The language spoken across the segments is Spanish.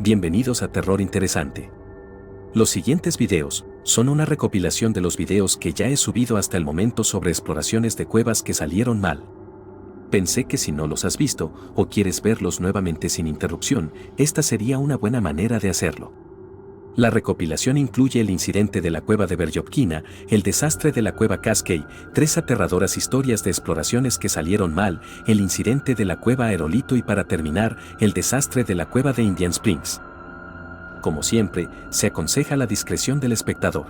Bienvenidos a Terror Interesante. Los siguientes videos son una recopilación de los videos que ya he subido hasta el momento sobre exploraciones de cuevas que salieron mal. Pensé que si no los has visto o quieres verlos nuevamente sin interrupción, esta sería una buena manera de hacerlo. La recopilación incluye el incidente de la cueva de Verjovkina, el desastre de la cueva Cascade, 3 aterradoras historias de exploraciones que salieron mal, el incidente de la cueva Aerolito y para terminar, el desastre de la cueva de Indian Springs. Como siempre, se aconseja la discreción del espectador.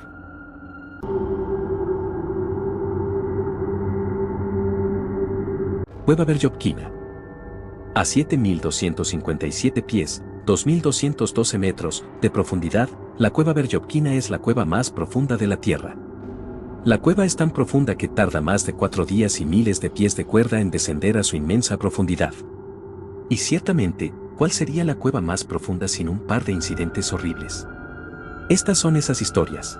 Cueva Verjovkina. A 7.257 pies, 2.212 metros de profundidad, la cueva Verjovkina es la cueva más profunda de la Tierra. La cueva es tan profunda que tarda más de 4 días y miles de pies de cuerda en descender a su inmensa profundidad. Y ciertamente, ¿cuál sería la cueva más profunda sin un par de incidentes horribles? Estas son esas historias.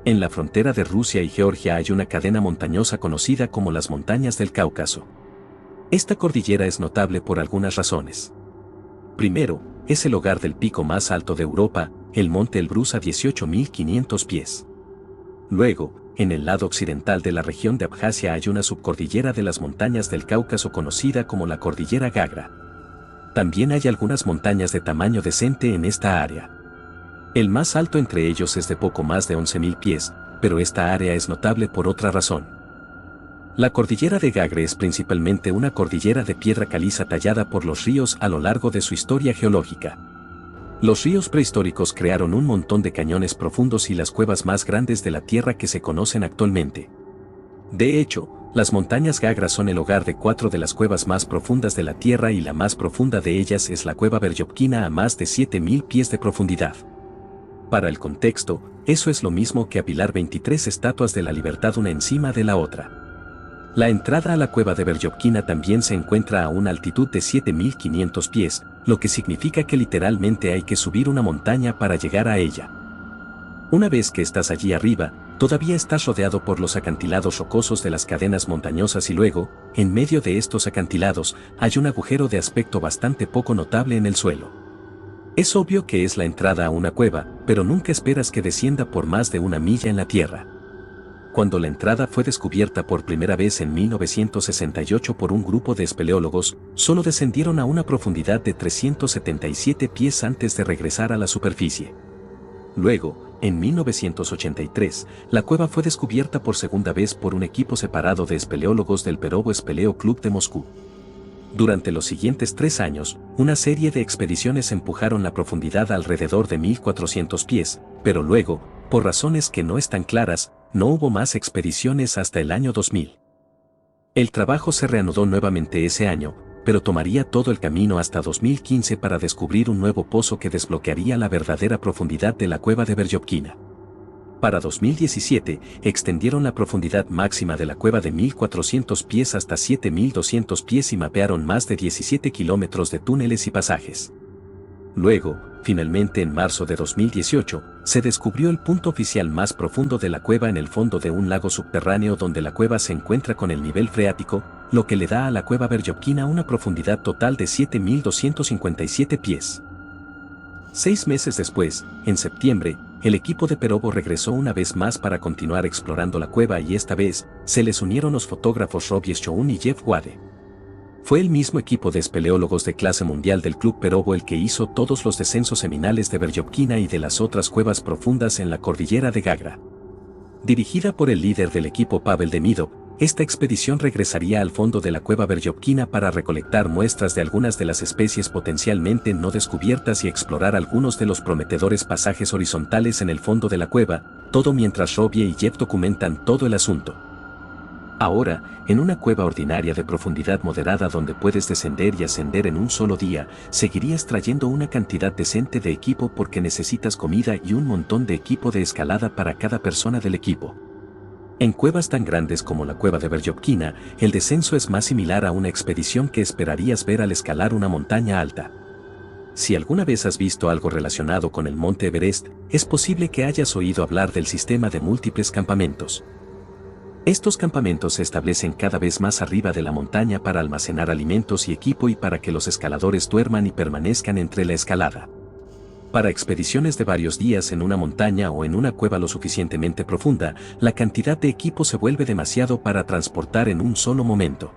En la frontera de Rusia y Georgia hay una cadena montañosa conocida como las Montañas del Cáucaso. Esta cordillera es notable por algunas razones. Primero, es el hogar del pico más alto de Europa, el monte Elbrus a 18.500 pies. Luego, en el lado occidental de la región de Abjasia hay una subcordillera de las montañas del Cáucaso conocida como la cordillera Gagra. También hay algunas montañas de tamaño decente en esta área. El más alto entre ellos es de poco más de 11.000 pies, pero esta área es notable por otra razón. La cordillera de Gagre es principalmente una cordillera de piedra caliza tallada por los ríos a lo largo de su historia geológica. Los ríos prehistóricos crearon un montón de cañones profundos y las cuevas más grandes de la Tierra que se conocen actualmente. De hecho, las montañas Gagra son el hogar de 4 de las cuevas más profundas de la Tierra y la más profunda de ellas es la cueva Verjovkina a más de 7.000 pies de profundidad. Para el contexto, eso es lo mismo que apilar 23 estatuas de la libertad una encima de la otra. La entrada a la cueva de Verjovkina también se encuentra a una altitud de 7.500 pies, lo que significa que literalmente hay que subir una montaña para llegar a ella. Una vez que estás allí arriba, todavía estás rodeado por los acantilados rocosos de las cadenas montañosas y luego, en medio de estos acantilados, hay un agujero de aspecto bastante poco notable en el suelo. Es obvio que es la entrada a una cueva, pero nunca esperas que descienda por más de 1 milla en la tierra. Cuando la entrada fue descubierta por primera vez en 1968 por un grupo de espeleólogos, solo descendieron a una profundidad de 377 pies antes de regresar a la superficie. Luego, en 1983, la cueva fue descubierta por segunda vez por un equipo separado de espeleólogos del Perovo Speleo Club de Moscú. Durante los siguientes 3 años, una serie de expediciones empujaron la profundidad alrededor de 1.400 pies, pero luego, por razones que no están claras, no hubo más expediciones hasta el año 2000. El trabajo se reanudó nuevamente ese año, pero tomaría todo el camino hasta 2015 para descubrir un nuevo pozo que desbloquearía la verdadera profundidad de la cueva de Verjovkina. Para 2017, extendieron la profundidad máxima de la cueva de 1.400 pies hasta 7.200 pies y mapearon más de 17 kilómetros de túneles y pasajes. Luego, finalmente en marzo de 2018, se descubrió el punto oficial más profundo de la cueva en el fondo de un lago subterráneo donde la cueva se encuentra con el nivel freático, lo que le da a la cueva Verjovkina una profundidad total de 7.257 pies. 6 meses después, en septiembre, el equipo de Perovo regresó una vez más para continuar explorando la cueva y esta vez, se les unieron los fotógrafos Robbie Schoen y Jeff Wade. Fue el mismo equipo de espeleólogos de clase mundial del Club Perovo el que hizo todos los descensos seminales de Verjovkina y de las otras cuevas profundas en la cordillera de Gagra. Dirigida por el líder del equipo Pavel Demidov, esta expedición regresaría al fondo de la cueva Verjovkina para recolectar muestras de algunas de las especies potencialmente no descubiertas y explorar algunos de los prometedores pasajes horizontales en el fondo de la cueva, todo mientras Robbie y Jeff documentan todo el asunto. Ahora, en una cueva ordinaria de profundidad moderada donde puedes descender y ascender en un solo día, seguirías trayendo una cantidad decente de equipo porque necesitas comida y un montón de equipo de escalada para cada persona del equipo. En cuevas tan grandes como la cueva de Verjovkina, el descenso es más similar a una expedición que esperarías ver al escalar una montaña alta. Si alguna vez has visto algo relacionado con el monte Everest, es posible que hayas oído hablar del sistema de múltiples campamentos. Estos campamentos se establecen cada vez más arriba de la montaña para almacenar alimentos y equipo y para que los escaladores duerman y permanezcan entre la escalada. Para expediciones de varios días en una montaña o en una cueva lo suficientemente profunda, la cantidad de equipo se vuelve demasiado para transportar en un solo momento.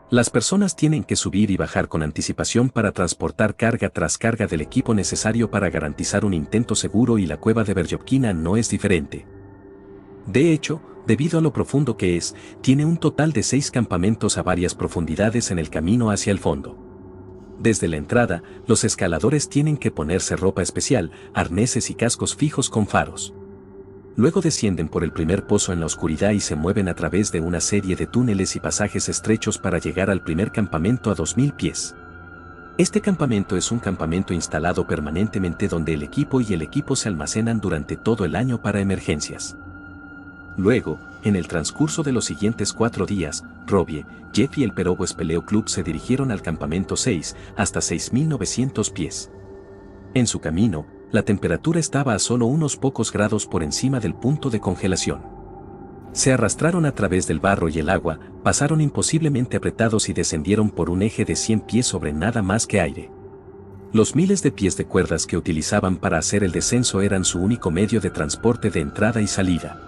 Las personas tienen que subir y bajar con anticipación para transportar carga tras carga del equipo necesario para garantizar un intento seguro, y la cueva de Verjovkina no es diferente. De hecho, debido a lo profundo que es, tiene un total de 6 campamentos a varias profundidades en el camino hacia el fondo. Desde la entrada, los escaladores tienen que ponerse ropa especial, arneses y cascos fijos con faros. Luego descienden por el primer pozo en la oscuridad y se mueven a través de una serie de túneles y pasajes estrechos para llegar al primer campamento a 2000 pies. Este campamento es un campamento instalado permanentemente donde el equipo se almacenan durante todo el año para emergencias. Luego, en el transcurso de los siguientes 4 días, Robbie, Jeff y el Perovo Speleo Club se dirigieron al campamento 6, hasta 6.900 pies. En su camino, la temperatura estaba a solo unos pocos grados por encima del punto de congelación. Se arrastraron a través del barro y el agua, pasaron imposiblemente apretados y descendieron por un eje de 100 pies sobre nada más que aire. Los miles de pies de cuerdas que utilizaban para hacer el descenso eran su único medio de transporte de entrada y salida.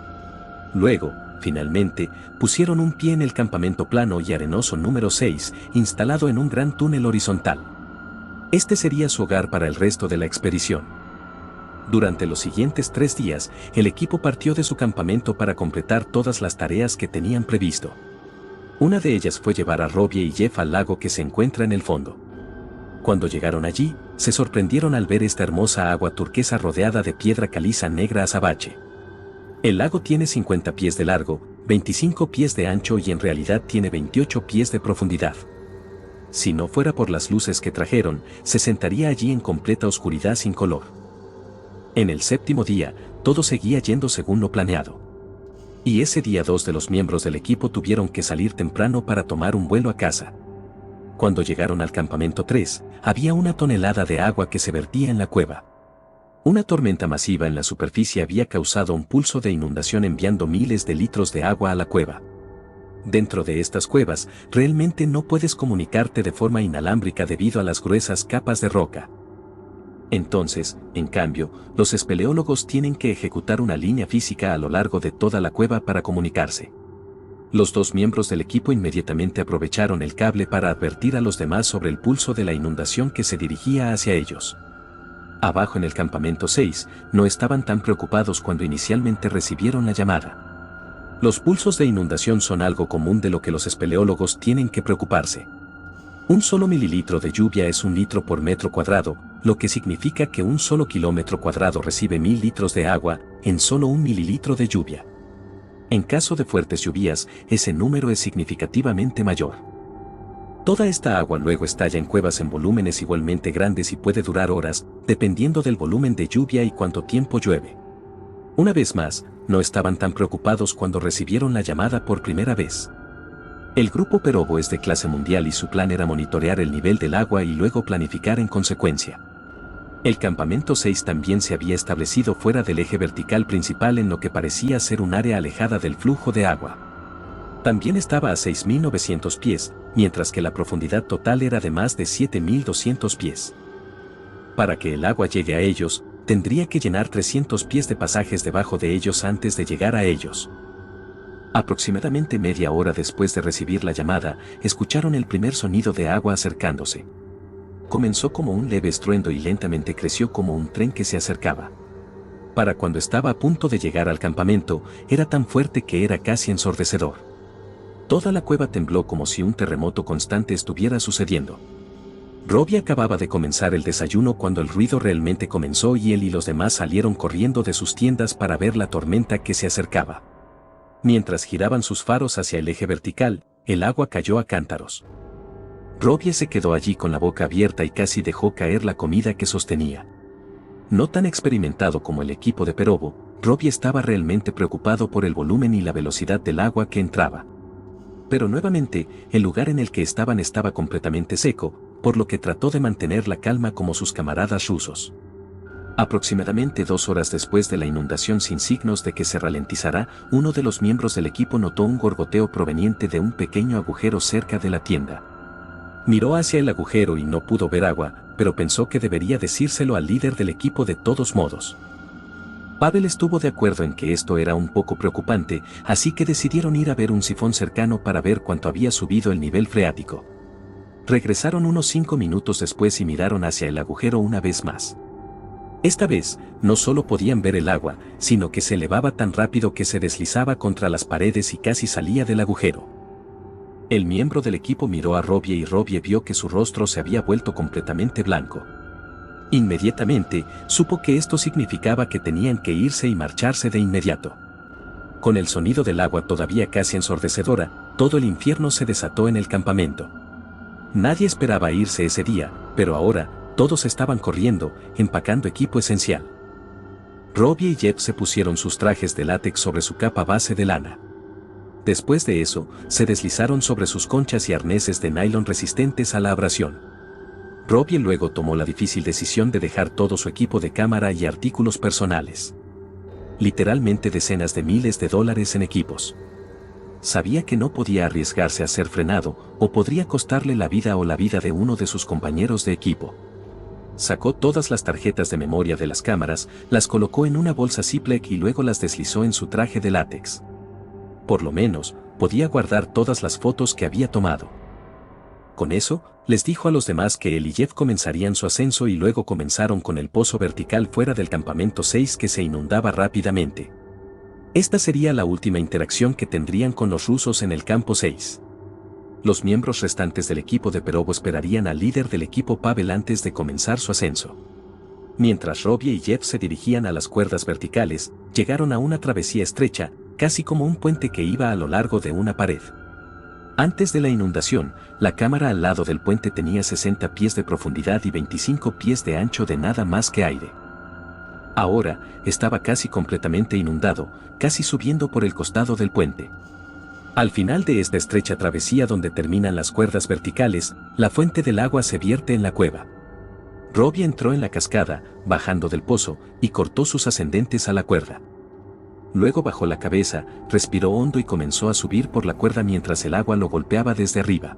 Luego, finalmente, pusieron un pie en el campamento plano y arenoso número 6, instalado en un gran túnel horizontal. Este sería su hogar para el resto de la expedición. Durante los siguientes 3 días, el equipo partió de su campamento para completar todas las tareas que tenían previsto. Una de ellas fue llevar a Robbie y Jeff al lago que se encuentra en el fondo. Cuando llegaron allí, se sorprendieron al ver esta hermosa agua turquesa rodeada de piedra caliza negra azabache. El lago tiene 50 pies de largo, 25 pies de ancho y en realidad tiene 28 pies de profundidad. Si no fuera por las luces que trajeron, se sentaría allí en completa oscuridad sin color. En el 7º día, todo seguía yendo según lo planeado. Y ese día 2 de los miembros del equipo tuvieron que salir temprano para tomar un vuelo a casa. Cuando llegaron al campamento 3, había una tonelada de agua que se vertía en la cueva. Una tormenta masiva en la superficie había causado un pulso de inundación enviando miles de litros de agua a la cueva. Dentro de estas cuevas, realmente no puedes comunicarte de forma inalámbrica debido a las gruesas capas de roca. Entonces, en cambio, los espeleólogos tienen que ejecutar una línea física a lo largo de toda la cueva para comunicarse. Los 2 miembros del equipo inmediatamente aprovecharon el cable para advertir a los demás sobre el pulso de la inundación que se dirigía hacia ellos. Abajo en el campamento 6, no estaban tan preocupados cuando inicialmente recibieron la llamada. Los pulsos de inundación son algo común de lo que los espeleólogos tienen que preocuparse. Un solo mililitro de lluvia es 1 litro por metro cuadrado, lo que significa que un solo kilómetro cuadrado recibe 1000 litros de agua en solo 1 mililitro de lluvia. En caso de fuertes lluvias, ese número es significativamente mayor. Toda esta agua luego estalla en cuevas en volúmenes igualmente grandes y puede durar horas, dependiendo del volumen de lluvia y cuánto tiempo llueve. Una vez más, no estaban tan preocupados cuando recibieron la llamada por primera vez. El grupo Perovo es de clase mundial y su plan era monitorear el nivel del agua y luego planificar en consecuencia. El campamento 6 también se había establecido fuera del eje vertical principal en lo que parecía ser un área alejada del flujo de agua. También estaba a 6.900 pies, mientras que la profundidad total era de más de 7.200 pies. Para que el agua llegue a ellos, tendría que llenar 300 pies de pasajes debajo de ellos antes de llegar a ellos. Aproximadamente media hora después de recibir la llamada, escucharon el primer sonido de agua acercándose. Comenzó como un leve estruendo y lentamente creció como un tren que se acercaba. Para cuando estaba a punto de llegar al campamento, era tan fuerte que era casi ensordecedor. Toda la cueva tembló como si un terremoto constante estuviera sucediendo. Robbie acababa de comenzar el desayuno cuando el ruido realmente comenzó y él y los demás salieron corriendo de sus tiendas para ver la tormenta que se acercaba. Mientras giraban sus faros hacia el eje vertical, el agua cayó a cántaros. Robbie se quedó allí con la boca abierta y casi dejó caer la comida que sostenía. No tan experimentado como el equipo de Perovo, Robbie estaba realmente preocupado por el volumen y la velocidad del agua que entraba. Pero nuevamente, el lugar en el que estaban estaba completamente seco, por lo que trató de mantener la calma como sus camaradas rusos. Aproximadamente 2 horas después de la inundación sin signos de que se ralentizara, uno de los miembros del equipo notó un gorgoteo proveniente de un pequeño agujero cerca de la tienda. Miró hacia el agujero y no pudo ver agua, pero pensó que debería decírselo al líder del equipo de todos modos. Pavel estuvo de acuerdo en que esto era un poco preocupante, así que decidieron ir a ver un sifón cercano para ver cuánto había subido el nivel freático. Regresaron unos 5 minutos después y miraron hacia el agujero una vez más. Esta vez, no solo podían ver el agua, sino que se elevaba tan rápido que se deslizaba contra las paredes y casi salía del agujero. El miembro del equipo miró a Robbie y Robbie vio que su rostro se había vuelto completamente blanco. Inmediatamente, supo que esto significaba que tenían que irse y marcharse de inmediato. Con el sonido del agua todavía casi ensordecedora, todo el infierno se desató en el campamento. Nadie esperaba irse ese día, pero ahora, todos estaban corriendo, empacando equipo esencial. Robbie y Jeff se pusieron sus trajes de látex sobre su capa base de lana. Después de eso, se deslizaron sobre sus conchas y arneses de nylon resistentes a la abrasión. Robbie luego tomó la difícil decisión de dejar todo su equipo de cámara y artículos personales. Literalmente decenas de miles de dólares en equipos. Sabía que no podía arriesgarse a ser frenado, o podría costarle la vida o la vida de uno de sus compañeros de equipo. Sacó todas las tarjetas de memoria de las cámaras, las colocó en una bolsa Ziploc y luego las deslizó en su traje de látex. Por lo menos, podía guardar todas las fotos que había tomado. Con eso, les dijo a los demás que él y Jeff comenzarían su ascenso y luego comenzaron con el pozo vertical fuera del campamento 6 que se inundaba rápidamente. Esta sería la última interacción que tendrían con los rusos en el campo 6. Los miembros restantes del equipo de Perovo esperarían al líder del equipo Pavel antes de comenzar su ascenso. Mientras Robbie y Jeff se dirigían a las cuerdas verticales, llegaron a una travesía estrecha, casi como un puente que iba a lo largo de una pared. Antes de la inundación, la cámara al lado del puente tenía 60 pies de profundidad y 25 pies de ancho de nada más que aire. Ahora, estaba casi completamente inundado, casi subiendo por el costado del puente. Al final de esta estrecha travesía donde terminan las cuerdas verticales, la fuente del agua se vierte en la cueva. Robbie entró en la cascada, bajando del pozo, y cortó sus ascendentes a la cuerda. Luego bajó la cabeza, respiró hondo y comenzó a subir por la cuerda mientras el agua lo golpeaba desde arriba.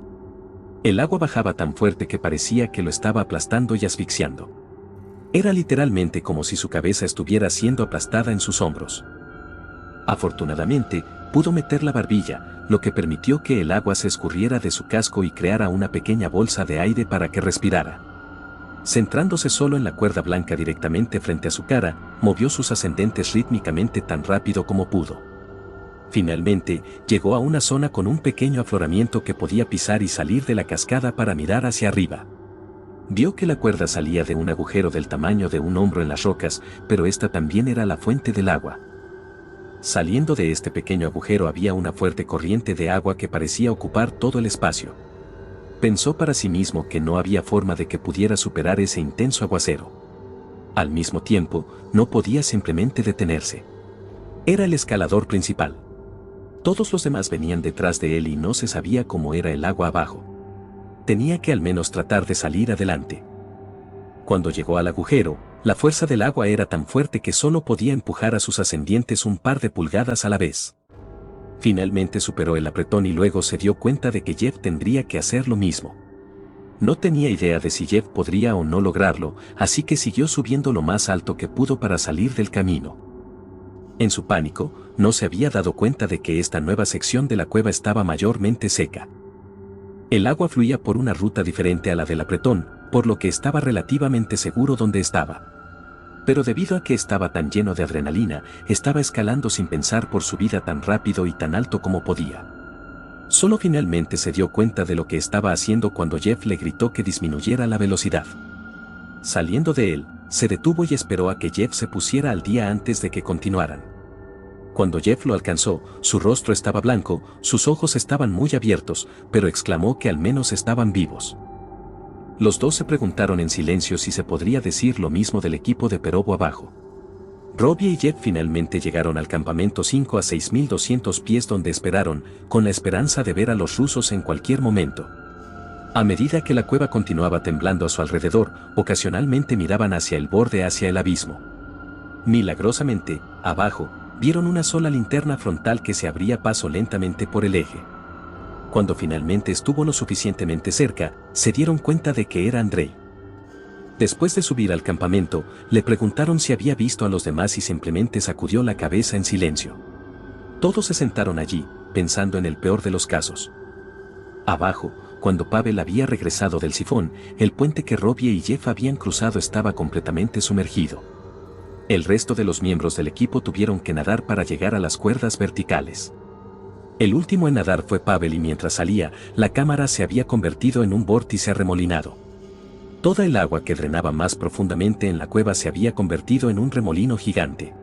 El agua bajaba tan fuerte que parecía que lo estaba aplastando y asfixiando. Era literalmente como si su cabeza estuviera siendo aplastada en sus hombros. Afortunadamente, pudo meter la barbilla, lo que permitió que el agua se escurriera de su casco y creara una pequeña bolsa de aire para que respirara. Centrándose solo en la cuerda blanca directamente frente a su cara, movió sus ascendentes rítmicamente tan rápido como pudo. Finalmente, llegó a una zona con un pequeño afloramiento que podía pisar y salir de la cascada para mirar hacia arriba. Vio que la cuerda salía de un agujero del tamaño de un hombro en las rocas, pero esta también era la fuente del agua. Saliendo de este pequeño agujero había una fuerte corriente de agua que parecía ocupar todo el espacio. Pensó para sí mismo que no había forma de que pudiera superar ese intenso aguacero. Al mismo tiempo, no podía simplemente detenerse. Era el escalador principal. Todos los demás venían detrás de él y no se sabía cómo era el agua abajo. Tenía que al menos tratar de salir adelante. Cuando llegó al agujero, la fuerza del agua era tan fuerte que solo podía empujar a sus ascendientes un par de pulgadas a la vez. Finalmente superó el apretón y luego se dio cuenta de que Jeff tendría que hacer lo mismo. No tenía idea de si Jeff podría o no lograrlo, así que siguió subiendo lo más alto que pudo para salir del camino. En su pánico, no se había dado cuenta de que esta nueva sección de la cueva estaba mayormente seca. El agua fluía por una ruta diferente a la del apretón, por lo que estaba relativamente seguro donde estaba. Pero debido a que estaba tan lleno de adrenalina, estaba escalando sin pensar por su vida tan rápido y tan alto como podía. Solo finalmente se dio cuenta de lo que estaba haciendo cuando Jeff le gritó que disminuyera la velocidad. Saliendo de él, se detuvo y esperó a que Jeff se pusiera al día antes de que continuaran. Cuando Jeff lo alcanzó, su rostro estaba blanco, sus ojos estaban muy abiertos, pero exclamó que al menos estaban vivos. Los dos se preguntaron en silencio si se podría decir lo mismo del equipo de Perovo abajo. Robbie y Jeff finalmente llegaron al campamento 5 a 6.200 pies donde esperaron, con la esperanza de ver a los rusos en cualquier momento. A medida que la cueva continuaba temblando a su alrededor, ocasionalmente miraban hacia el borde, hacia el abismo. Milagrosamente, abajo, vieron una sola linterna frontal que se abría paso lentamente por el eje. Cuando finalmente estuvo lo suficientemente cerca, se dieron cuenta de que era Andrei. Después de subir al campamento, le preguntaron si había visto a los demás y simplemente sacudió la cabeza en silencio. Todos se sentaron allí, pensando en el peor de los casos. Abajo, cuando Pavel había regresado del sifón, el puente que Robbie y Jeff habían cruzado estaba completamente sumergido. El resto de los miembros del equipo tuvieron que nadar para llegar a las cuerdas verticales. El último en nadar fue Pavel y mientras salía, la cámara se había convertido en un vórtice arremolinado. Toda el agua que drenaba más profundamente en la cueva se había convertido en un remolino gigante.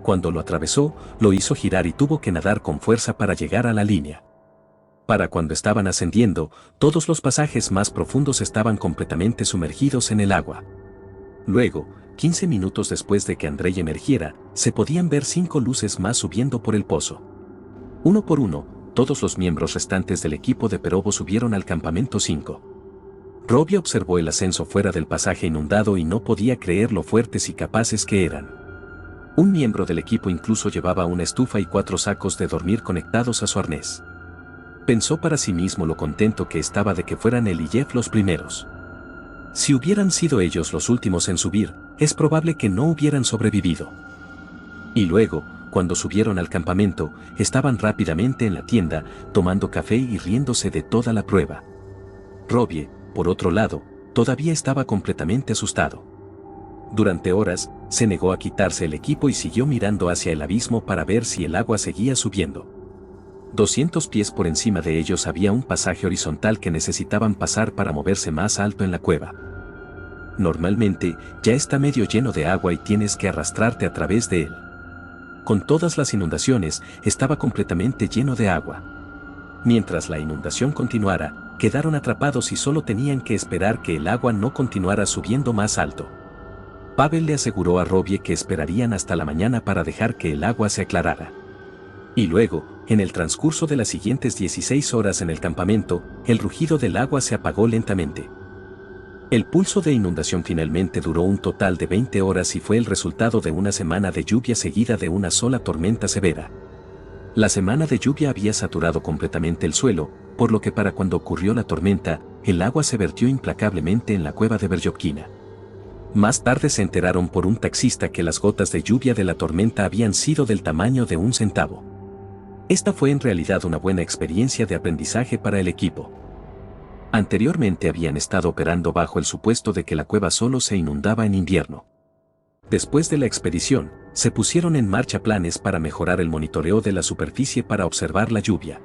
Cuando lo atravesó, lo hizo girar y tuvo que nadar con fuerza para llegar a la línea. Para cuando estaban ascendiendo, todos los pasajes más profundos estaban completamente sumergidos en el agua. Luego, 15 minutos después de que Andrei emergiera, se podían ver 5 luces más subiendo por el pozo. Uno por uno, todos los miembros restantes del equipo de Perovo subieron al campamento 5. Robbie observó el ascenso fuera del pasaje inundado y no podía creer lo fuertes y capaces que eran. Un miembro del equipo incluso llevaba una estufa y 4 sacos de dormir conectados a su arnés. Pensó para sí mismo lo contento que estaba de que fueran él y Jeff los primeros. Si hubieran sido ellos los últimos en subir, es probable que no hubieran sobrevivido. Y luego, cuando subieron al campamento, estaban rápidamente en la tienda, tomando café y riéndose de toda la prueba. Robbie, por otro lado, todavía estaba completamente asustado. Durante horas, se negó a quitarse el equipo y siguió mirando hacia el abismo para ver si el agua seguía subiendo. 200 pies por encima de ellos había un pasaje horizontal que necesitaban pasar para moverse más alto en la cueva. Normalmente, ya está medio lleno de agua y tienes que arrastrarte a través de él. Con todas las inundaciones, estaba completamente lleno de agua. Mientras la inundación continuara, quedaron atrapados y solo tenían que esperar que el agua no continuara subiendo más alto. Pavel le aseguró a Robbie que esperarían hasta la mañana para dejar que el agua se aclarara. Y luego, en el transcurso de las siguientes 16 horas en el campamento, el rugido del agua se apagó lentamente. El pulso de inundación finalmente duró un total de 20 horas y fue el resultado de una semana de lluvia seguida de una sola tormenta severa. La semana de lluvia había saturado completamente el suelo, por lo que para cuando ocurrió la tormenta, el agua se vertió implacablemente en la cueva de Verjovkina. Más tarde se enteraron por un taxista que las gotas de lluvia de la tormenta habían sido del tamaño de un centavo. Esta fue en realidad una buena experiencia de aprendizaje para el equipo. Anteriormente habían estado operando bajo el supuesto de que la cueva solo se inundaba en invierno. Después de la expedición, se pusieron en marcha planes para mejorar el monitoreo de la superficie para observar la lluvia.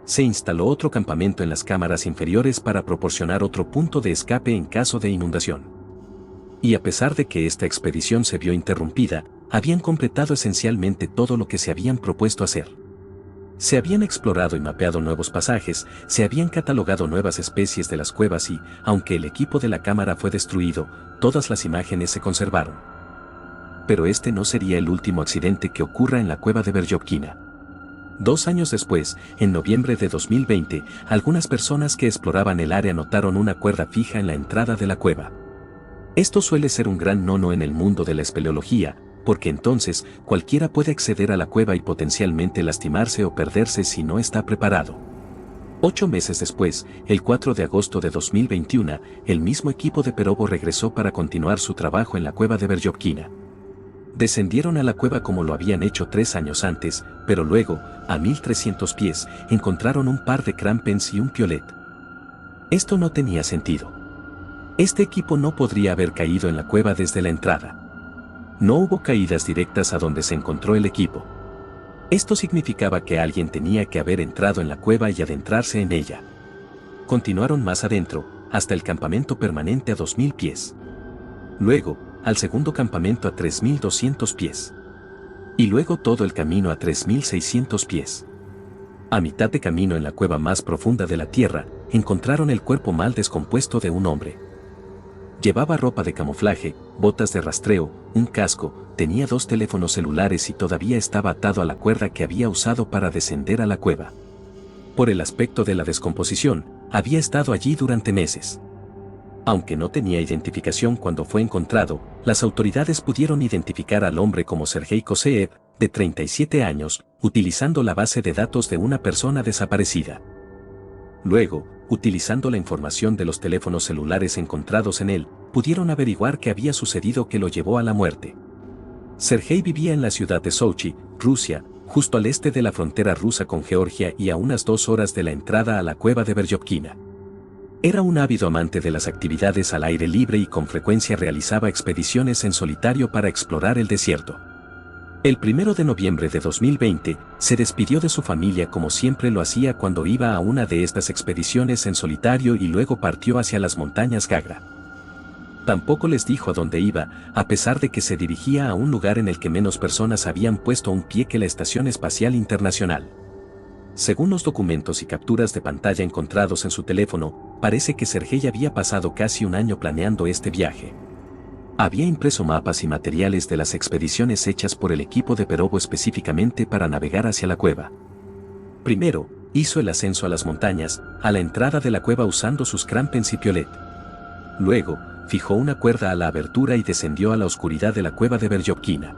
Se instaló otro campamento en las cámaras inferiores para proporcionar otro punto de escape en caso de inundación. Y a pesar de que esta expedición se vio interrumpida, habían completado esencialmente todo lo que se habían propuesto hacer. Se habían explorado y mapeado nuevos pasajes, se habían catalogado nuevas especies de las cuevas y, aunque el equipo de la cámara fue destruido, todas las imágenes se conservaron. Pero este no sería el último accidente que ocurra en la cueva de Verjovkina. 2 años después, en noviembre de 2020, algunas personas que exploraban el área notaron una cuerda fija en la entrada de la cueva. Esto suele ser un gran no-no en el mundo de la espeleología, porque entonces cualquiera puede acceder a la cueva y potencialmente lastimarse o perderse si no está preparado. 8 meses después, el 4 de agosto de 2021, el mismo equipo de Perovo regresó para continuar su trabajo en la cueva de Verjovkina. Descendieron a la cueva como lo habían hecho 3 años antes, pero luego, a 1300 pies, encontraron un par de crampens y un piolet. Esto no tenía sentido. Este equipo no podría haber caído en la cueva desde la entrada. No hubo caídas directas a donde se encontró el equipo. Esto significaba que alguien tenía que haber entrado en la cueva y adentrarse en ella. Continuaron más adentro, hasta el campamento permanente a 2000 pies. Luego, al segundo campamento a 3200 pies. Y luego todo el camino a 3600 pies. A mitad de camino en la cueva más profunda de la tierra, encontraron el cuerpo mal descompuesto de un hombre. Llevaba ropa de camuflaje, botas de rastreo, un casco, tenía 2 teléfonos celulares y todavía estaba atado a la cuerda que había usado para descender a la cueva. Por el aspecto de la descomposición, había estado allí durante meses. Aunque no tenía identificación cuando fue encontrado, las autoridades pudieron identificar al hombre como Sergei Koseev, de 37 años, utilizando la base de datos de una persona desaparecida. Luego, utilizando la información de los teléfonos celulares encontrados en él, pudieron averiguar qué había sucedido que lo llevó a la muerte. Sergei vivía en la ciudad de Sochi, Rusia, justo al este de la frontera rusa con Georgia y a unas 2 horas de la entrada a la cueva de Veryovkina. Era un ávido amante de las actividades al aire libre y con frecuencia realizaba expediciones en solitario para explorar el desierto. El 1 de noviembre de 2020, se despidió de su familia como siempre lo hacía cuando iba a una de estas expediciones en solitario y luego partió hacia las montañas Gagra. Tampoco les dijo a dónde iba, a pesar de que se dirigía a un lugar en el que menos personas habían puesto un pie que la Estación Espacial Internacional. Según los documentos y capturas de pantalla encontrados en su teléfono, parece que Sergei había pasado casi un año planeando este viaje. Había impreso mapas y materiales de las expediciones hechas por el equipo de Perovo específicamente para navegar hacia la cueva. Primero, hizo el ascenso a las montañas, a la entrada de la cueva usando sus crampons y piolet. Luego, fijó una cuerda a la abertura y descendió a la oscuridad de la cueva de Veryovkina.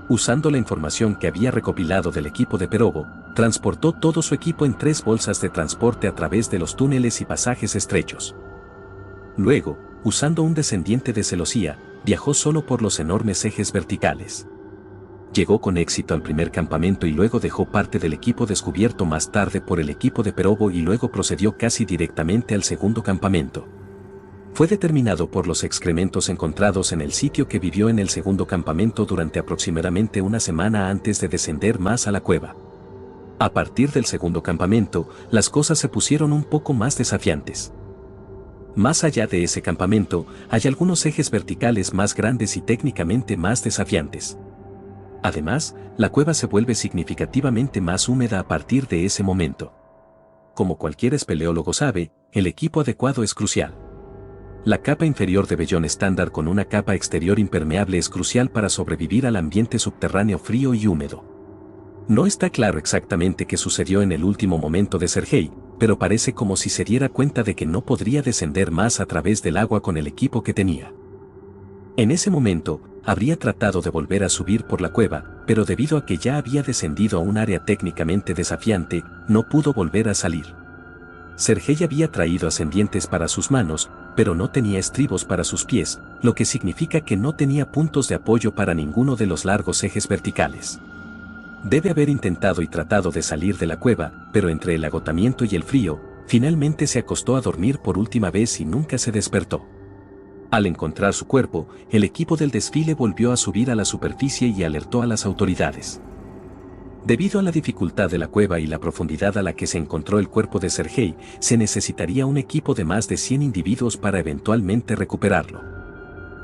Usando la información que había recopilado del equipo de Perovo, transportó todo su equipo en 3 bolsas de transporte a través de los túneles y pasajes estrechos. Luego, usando un descendiente de celosía, viajó solo por los enormes ejes verticales. Llegó con éxito al primer campamento y luego dejó parte del equipo descubierto más tarde por el equipo de Perovo y luego procedió casi directamente al segundo campamento. Fue determinado por los excrementos encontrados en el sitio que vivió en el segundo campamento durante aproximadamente una semana antes de descender más a la cueva. A partir del segundo campamento, las cosas se pusieron un poco más desafiantes. Más allá de ese campamento, hay algunos ejes verticales más grandes y técnicamente más desafiantes. Además, la cueva se vuelve significativamente más húmeda a partir de ese momento. Como cualquier espeleólogo sabe, el equipo adecuado es crucial. La capa inferior de vellón estándar con una capa exterior impermeable es crucial para sobrevivir al ambiente subterráneo frío y húmedo. No está claro exactamente qué sucedió en el último momento de Sergei, pero parece como si se diera cuenta de que no podría descender más a través del agua con el equipo que tenía. En ese momento, habría tratado de volver a subir por la cueva, pero debido a que ya había descendido a un área técnicamente desafiante, no pudo volver a salir. Sergei había traído ascendientes para sus manos, pero no tenía estribos para sus pies, lo que significa que no tenía puntos de apoyo para ninguno de los largos ejes verticales. Debe haber intentado y tratado de salir de la cueva, pero entre el agotamiento y el frío, finalmente se acostó a dormir por última vez y nunca se despertó. Al encontrar su cuerpo, el equipo del desfile volvió a subir a la superficie y alertó a las autoridades. Debido a la dificultad de la cueva y la profundidad a la que se encontró el cuerpo de Sergei, se necesitaría un equipo de más de 100 individuos para eventualmente recuperarlo.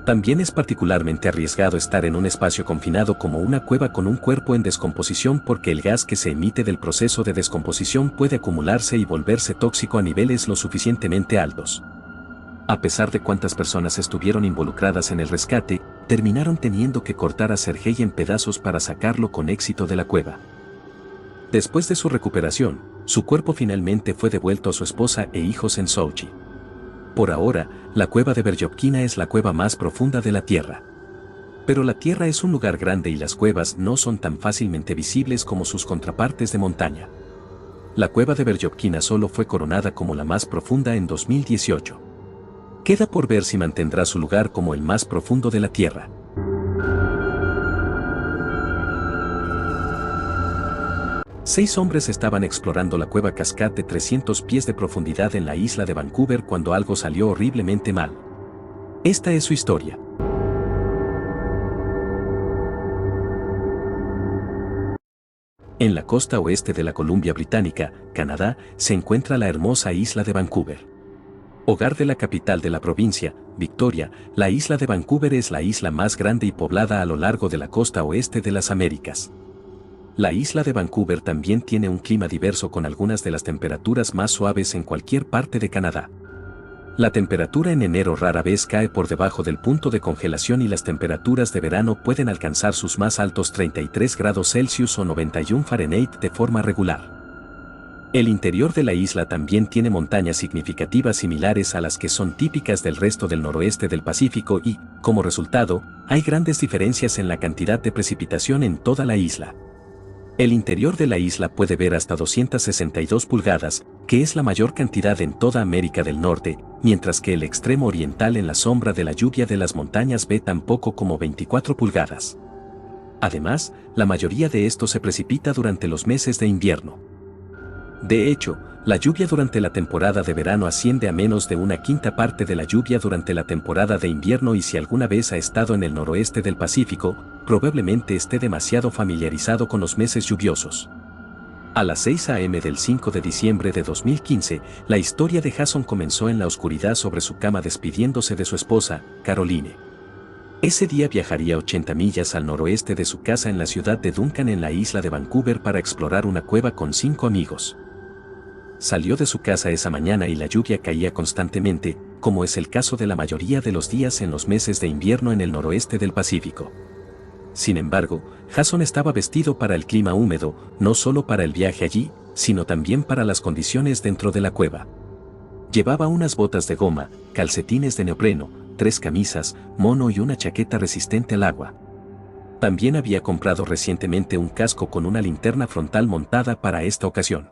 También es particularmente arriesgado estar en un espacio confinado como una cueva con un cuerpo en descomposición porque el gas que se emite del proceso de descomposición puede acumularse y volverse tóxico a niveles lo suficientemente altos. A pesar de cuántas personas estuvieron involucradas en el rescate, terminaron teniendo que cortar a Sergei en pedazos para sacarlo con éxito de la cueva. Después de su recuperación, su cuerpo finalmente fue devuelto a su esposa e hijos en Sochi. Por ahora, la cueva de Veryovkina es la cueva más profunda de la Tierra. Pero la Tierra es un lugar grande y las cuevas no son tan fácilmente visibles como sus contrapartes de montaña. La cueva de Veryovkina solo fue coronada como la más profunda en 2018. Queda por ver si mantendrá su lugar como el más profundo de la Tierra. Seis hombres estaban explorando la cueva Cascade de 300 pies de profundidad en la isla de Vancouver cuando algo salió horriblemente mal. Esta es su historia. En la costa oeste de la Columbia Británica, Canadá, se encuentra la hermosa isla de Vancouver. Hogar de la capital de la provincia, Victoria, la isla de Vancouver es la isla más grande y poblada a lo largo de la costa oeste de las Américas. La isla de Vancouver también tiene un clima diverso con algunas de las temperaturas más suaves en cualquier parte de Canadá. La temperatura en enero rara vez cae por debajo del punto de congelación y las temperaturas de verano pueden alcanzar sus más altos 33 grados Celsius o 91 Fahrenheit de forma regular. El interior de la isla también tiene montañas significativas similares a las que son típicas del resto del noroeste del Pacífico y, como resultado, hay grandes diferencias en la cantidad de precipitación en toda la isla. El interior de la isla puede ver hasta 262 pulgadas, que es la mayor cantidad en toda América del Norte, mientras que el extremo oriental en la sombra de la lluvia de las montañas ve tan poco como 24 pulgadas. Además, la mayoría de esto se precipita durante los meses de invierno. De hecho, la lluvia durante la temporada de verano asciende a menos de una quinta parte de la lluvia durante la temporada de invierno y si alguna vez ha estado en el noroeste del Pacífico, probablemente esté demasiado familiarizado con los meses lluviosos. A las 6 a.m. del 5 de diciembre de 2015, la historia de Jason comenzó en la oscuridad sobre su cama despidiéndose de su esposa, Caroline. Ese día viajaría 80 millas al noroeste de su casa en la ciudad de Duncan en la isla de Vancouver para explorar una cueva con 5 amigos. Salió de su casa esa mañana y la lluvia caía constantemente, como es el caso de la mayoría de los días en los meses de invierno en el noroeste del Pacífico. Sin embargo, Jason estaba vestido para el clima húmedo, no solo para el viaje allí, sino también para las condiciones dentro de la cueva. Llevaba unas botas de goma, calcetines de neopreno, 3 camisas, mono y una chaqueta resistente al agua. También había comprado recientemente un casco con una linterna frontal montada para esta ocasión.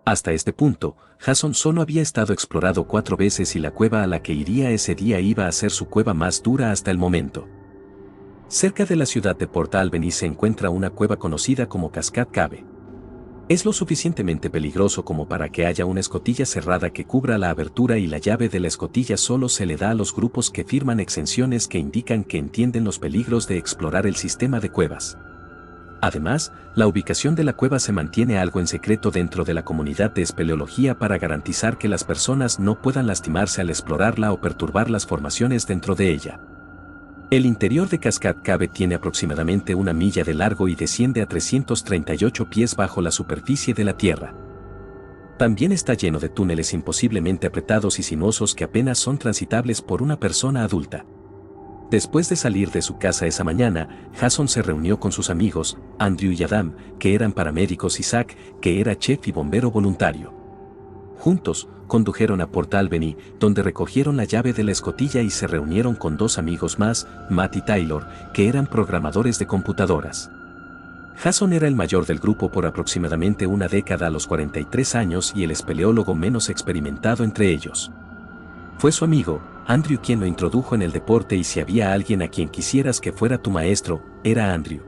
Hasta este punto, Jason solo había estado explorado 4 veces y la cueva a la que iría ese día iba a ser su cueva más dura hasta el momento. Cerca de la ciudad de Port Alberni se encuentra una cueva conocida como Cascade Cave. Es lo suficientemente peligroso como para que haya una escotilla cerrada que cubra la abertura y la llave de la escotilla solo se le da a los grupos que firman exenciones que indican que entienden los peligros de explorar el sistema de cuevas. Además, la ubicación de la cueva se mantiene algo en secreto dentro de la comunidad de espeleología para garantizar que las personas no puedan lastimarse al explorarla o perturbar las formaciones dentro de ella. El interior de Cascade Cave tiene aproximadamente 1 milla de largo y desciende a 338 pies bajo la superficie de la Tierra. También está lleno de túneles imposiblemente apretados y sinuosos que apenas son transitables por una persona adulta. Después de salir de su casa esa mañana, Jason se reunió con sus amigos, Andrew y Adam, que eran paramédicos y Zach, que era chef y bombero voluntario. Juntos, condujeron a Port Alberni, donde recogieron la llave de la escotilla y se reunieron con 2 amigos más, Matt y Taylor, que eran programadores de computadoras. Jason era el mayor del grupo por aproximadamente una década a los 43 años y el espeleólogo menos experimentado entre ellos. Fue su amigo, Andrew, quien lo introdujo en el deporte y si había alguien a quien quisieras que fuera tu maestro, era Andrew.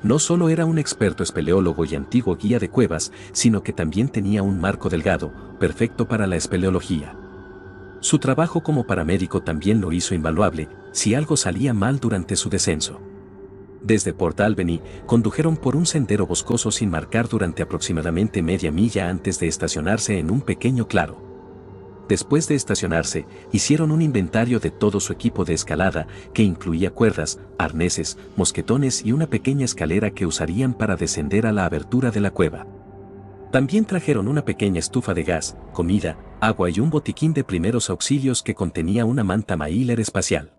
No solo era un experto espeleólogo y antiguo guía de cuevas, sino que también tenía un marco delgado, perfecto para la espeleología. Su trabajo como paramédico también lo hizo invaluable, si algo salía mal durante su descenso. Desde Port Alberni, condujeron por un sendero boscoso sin marcar durante aproximadamente media milla antes de estacionarse en un pequeño claro. Después de estacionarse, hicieron un inventario de todo su equipo de escalada, que incluía cuerdas, arneses, mosquetones y una pequeña escalera que usarían para descender a la abertura de la cueva. También trajeron una pequeña estufa de gas, comida, agua y un botiquín de primeros auxilios que contenía una manta Mylar espacial.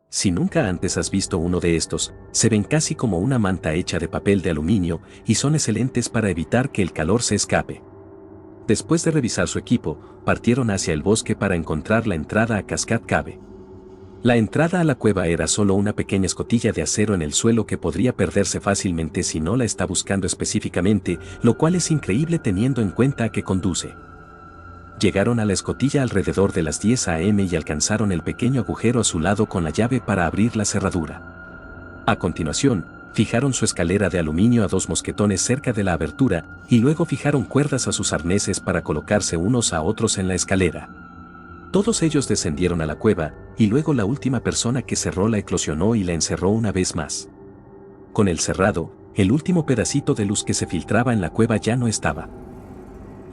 Si nunca antes has visto uno de estos, se ven casi como una manta hecha de papel de aluminio y son excelentes para evitar que el calor se escape. Después de revisar su equipo, partieron hacia el bosque para encontrar la entrada a Cascade Cave. La entrada a la cueva era solo una pequeña escotilla de acero en el suelo que podría perderse fácilmente si no la está buscando específicamente, lo cual es increíble teniendo en cuenta a qué conduce. Llegaron a la escotilla alrededor de las 10 a.m. y alcanzaron el pequeño agujero a su lado con la llave para abrir la cerradura. A continuación, fijaron su escalera de aluminio a 2 mosquetones cerca de la abertura, y luego fijaron cuerdas a sus arneses para colocarse unos a otros en la escalera. Todos ellos descendieron a la cueva, y luego la última persona que cerró la eclosionó y la encerró una vez más. Con el cerrado, el último pedacito de luz que se filtraba en la cueva ya no estaba.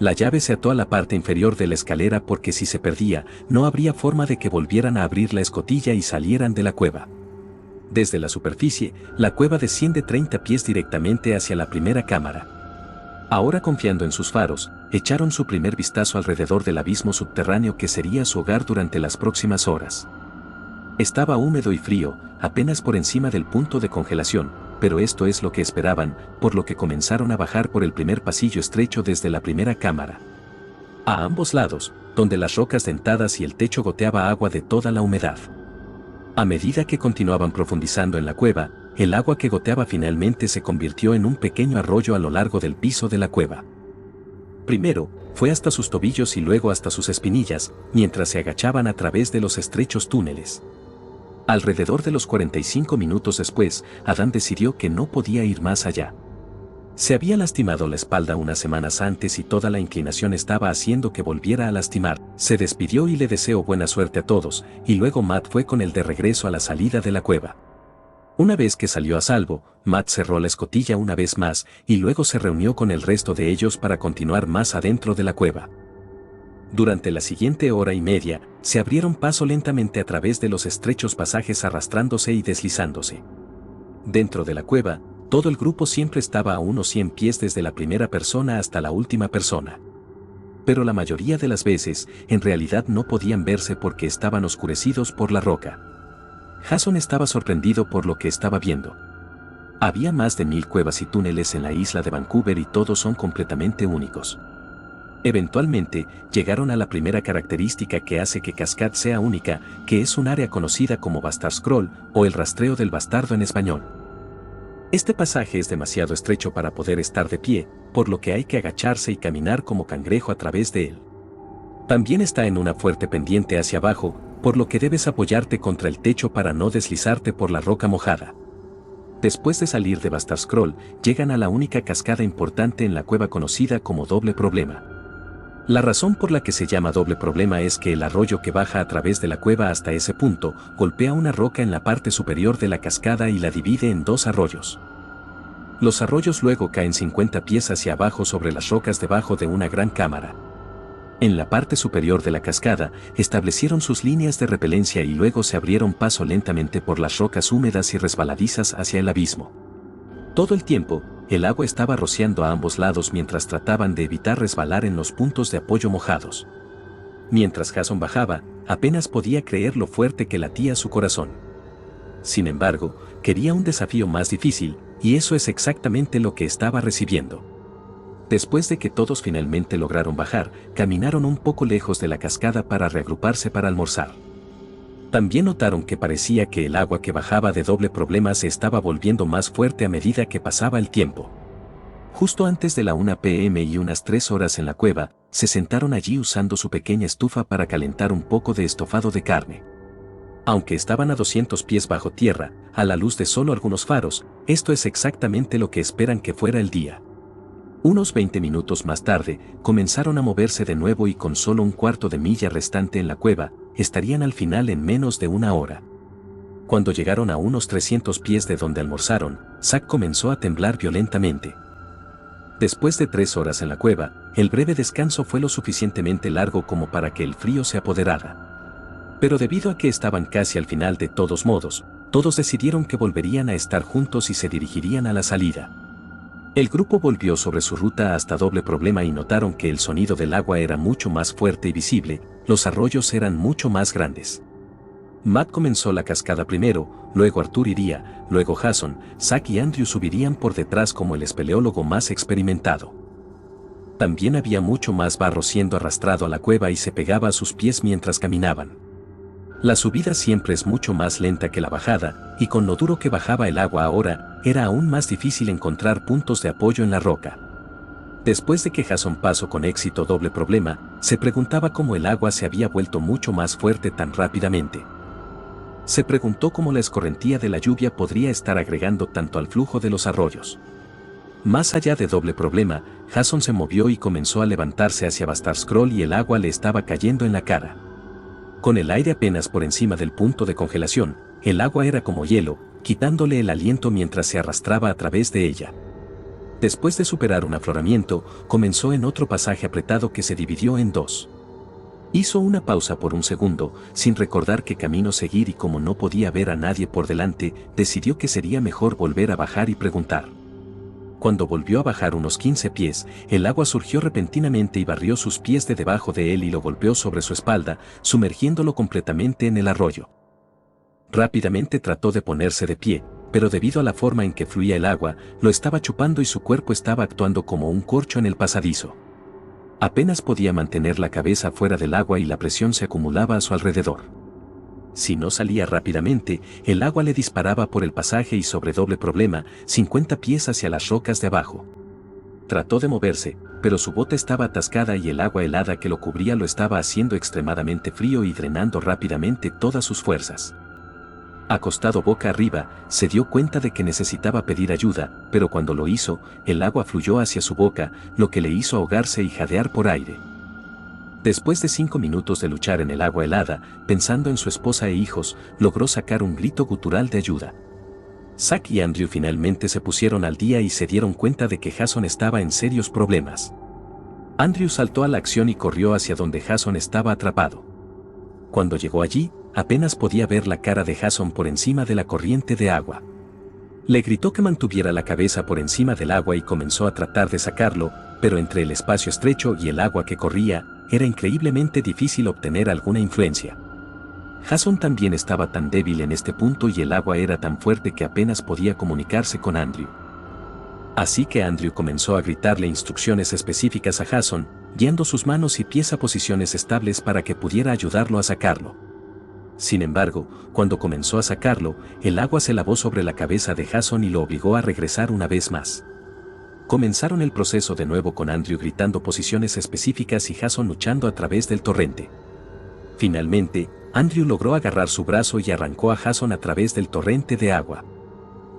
La llave se ató a la parte inferior de la escalera porque si se perdía, no habría forma de que volvieran a abrir la escotilla y salieran de la cueva. Desde la superficie, la cueva desciende 30 pies directamente hacia la primera cámara. Ahora confiando en sus faros, echaron su primer vistazo alrededor del abismo subterráneo que sería su hogar durante las próximas horas. Estaba húmedo y frío, apenas por encima del punto de congelación, pero esto es lo que esperaban, por lo que comenzaron a bajar por el primer pasillo estrecho desde la primera cámara. A ambos lados, donde las rocas dentadas y el techo goteaba agua de toda la humedad. A medida que continuaban profundizando en la cueva, el agua que goteaba finalmente se convirtió en un pequeño arroyo a lo largo del piso de la cueva. Primero, fue hasta sus tobillos y luego hasta sus espinillas, mientras se agachaban a través de los estrechos túneles. Alrededor de los 45 minutos después, Adán decidió que no podía ir más allá. Se había lastimado la espalda unas semanas antes y toda la inclinación estaba haciendo que volviera a lastimar. Se despidió y le deseó buena suerte a todos, y luego Matt fue con él de regreso a la salida de la cueva. Una vez que salió a salvo, Matt cerró la escotilla una vez más y luego se reunió con el resto de ellos para continuar más adentro de la cueva. Durante la siguiente hora y media, se abrieron paso lentamente a través de los estrechos pasajes arrastrándose y deslizándose. Dentro de la cueva, todo el grupo siempre estaba a unos 100 pies desde la primera persona hasta la última persona. Pero la mayoría de las veces, en realidad no podían verse porque estaban oscurecidos por la roca. Jason estaba sorprendido por lo que estaba viendo. Había más de 1000 cuevas y túneles en la isla de Vancouver y todos son completamente únicos. Eventualmente, llegaron a la primera característica que hace que Cascade sea única, que es un área conocida como Bastard Scroll, o el rastreo del bastardo en español. Este pasaje es demasiado estrecho para poder estar de pie, por lo que hay que agacharse y caminar como cangrejo a través de él. También está en una fuerte pendiente hacia abajo, por lo que debes apoyarte contra el techo para no deslizarte por la roca mojada. Después de salir de Bastard Scroll, llegan a la única cascada importante en la cueva conocida como Doble Problema. La razón por la que se llama Doble Problema es que el arroyo que baja a través de la cueva hasta ese punto golpea una roca en la parte superior de la cascada y la divide en dos arroyos. Los arroyos luego caen 50 pies hacia abajo sobre las rocas debajo de una gran cámara. En la parte superior de la cascada, establecieron sus líneas de repelencia y luego se abrieron paso lentamente por las rocas húmedas y resbaladizas hacia el abismo. Todo el tiempo, el agua estaba rociando a ambos lados mientras trataban de evitar resbalar en los puntos de apoyo mojados. Mientras Jason bajaba, apenas podía creer lo fuerte que latía su corazón. Sin embargo, quería un desafío más difícil, y eso es exactamente lo que estaba recibiendo. Después de que todos finalmente lograron bajar, caminaron un poco lejos de la cascada para reagruparse para almorzar. También notaron que parecía que el agua que bajaba de Doble Problema se estaba volviendo más fuerte a medida que pasaba el tiempo. Justo antes de la 1 p.m. y unas 3 horas en la cueva, se sentaron allí usando su pequeña estufa para calentar un poco de estofado de carne. Aunque estaban a 200 pies bajo tierra, a la luz de solo algunos faros, esto es exactamente lo que esperan que fuera el día. Unos 20 minutos más tarde, comenzaron a moverse de nuevo y con solo un cuarto de milla restante en la cueva, estarían al final en menos de una hora. Cuando llegaron a unos 300 pies de donde almorzaron, Zack comenzó a temblar violentamente. Después de 3 horas en la cueva, el breve descanso fue lo suficientemente largo como para que el frío se apoderara. Pero debido a que estaban casi al final de todos modos, todos decidieron que volverían a estar juntos y se dirigirían a la salida. El grupo volvió sobre su ruta hasta Doble Problema y notaron que el sonido del agua era mucho más fuerte y visible, los arroyos eran mucho más grandes. Matt comenzó la cascada primero, luego Arthur iría, luego Jason, Zack y Andrew subirían por detrás como el espeleólogo más experimentado. También había mucho más barro siendo arrastrado a la cueva y se pegaba a sus pies mientras caminaban. La subida siempre es mucho más lenta que la bajada, y con lo duro que bajaba el agua ahora, era aún más difícil encontrar puntos de apoyo en la roca. Después de que Jason pasó con éxito Doble Problema, se preguntaba cómo el agua se había vuelto mucho más fuerte tan rápidamente. Se preguntó cómo la escorrentía de la lluvia podría estar agregando tanto al flujo de los arroyos. Más allá de Doble Problema, Jason se movió y comenzó a levantarse hacia Bastard Scroll y el agua le estaba cayendo en la cara. Con el aire apenas por encima del punto de congelación, el agua era como hielo, quitándole el aliento mientras se arrastraba a través de ella. Después de superar un afloramiento, comenzó en otro pasaje apretado que se dividió en dos. Hizo una pausa por un segundo, sin recordar qué camino seguir y como no podía ver a nadie por delante, decidió que sería mejor volver a bajar y preguntar. Cuando volvió a bajar unos 15 pies, el agua surgió repentinamente y barrió sus pies de debajo de él y lo golpeó sobre su espalda, sumergiéndolo completamente en el arroyo. Rápidamente trató de ponerse de pie, pero debido a la forma en que fluía el agua, lo estaba chupando y su cuerpo estaba actuando como un corcho en el pasadizo. Apenas podía mantener la cabeza fuera del agua y la presión se acumulaba a su alrededor. Si no salía rápidamente, el agua le disparaba por el pasaje y sobre doble problema, 50 pies hacia las rocas de abajo. Trató de moverse, pero su bota estaba atascada y el agua helada que lo cubría lo estaba haciendo extremadamente frío y drenando rápidamente todas sus fuerzas. Acostado boca arriba, se dio cuenta de que necesitaba pedir ayuda, pero cuando lo hizo, el agua fluyó hacia su boca, lo que le hizo ahogarse y jadear por aire. Después de 5 minutos de luchar en el agua helada, pensando en su esposa e hijos, logró sacar un grito gutural de ayuda. Zack y Andrew finalmente se pusieron al día y se dieron cuenta de que Jason estaba en serios problemas. Andrew saltó a la acción y corrió hacia donde Jason estaba atrapado. Cuando llegó allí, apenas podía ver la cara de Jason por encima de la corriente de agua. Le gritó que mantuviera la cabeza por encima del agua y comenzó a tratar de sacarlo, pero entre el espacio estrecho y el agua que corría, era increíblemente difícil obtener alguna influencia. Jason también estaba tan débil en este punto y el agua era tan fuerte que apenas podía comunicarse con Andrew. Así que Andrew comenzó a gritarle instrucciones específicas a Jason, guiando sus manos y pies a posiciones estables para que pudiera ayudarlo a sacarlo. Sin embargo, cuando comenzó a sacarlo, el agua se lavó sobre la cabeza de Jason y lo obligó a regresar una vez más. Comenzaron el proceso de nuevo con Andrew gritando posiciones específicas y Jason luchando a través del torrente. Finalmente, Andrew logró agarrar su brazo y arrancó a Jason a través del torrente de agua.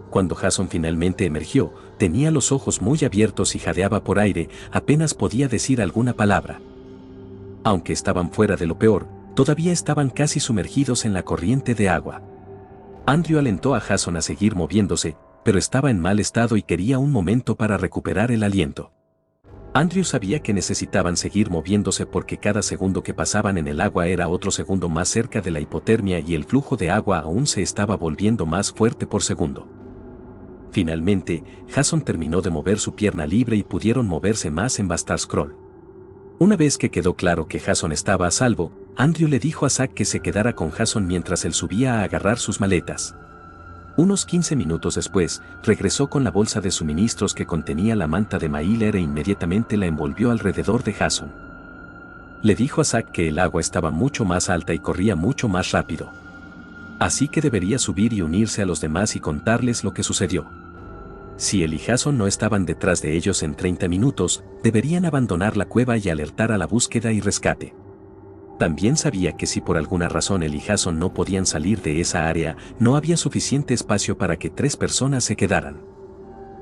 Cuando Jason finalmente emergió, tenía los ojos muy abiertos y jadeaba por aire, apenas podía decir alguna palabra. Aunque estaban fuera de lo peor, todavía estaban casi sumergidos en la corriente de agua. Andrew alentó a Jason a seguir moviéndose, pero estaba en mal estado y quería un momento para recuperar el aliento. Andrew sabía que necesitaban seguir moviéndose porque cada segundo que pasaban en el agua era otro segundo más cerca de la hipotermia y el flujo de agua aún se estaba volviendo más fuerte por segundo. Finalmente, Jason terminó de mover su pierna libre y pudieron moverse más en Bastard Scroll. Una vez que quedó claro que Jason estaba a salvo, Andrew le dijo a Zack que se quedara con Jason mientras él subía a agarrar sus maletas. Unos 15 minutos después, regresó con la bolsa de suministros que contenía la manta de Myler e inmediatamente la envolvió alrededor de Jason. Le dijo a Zack que el agua estaba mucho más alta y corría mucho más rápido. Así que debería subir y unirse a los demás y contarles lo que sucedió. Si él y Jason no estaban detrás de ellos en 30 minutos, deberían abandonar la cueva y alertar a la búsqueda y rescate. También sabía que si por alguna razón él y Jason no podían salir de esa área, no había suficiente espacio para que 3 personas se quedaran.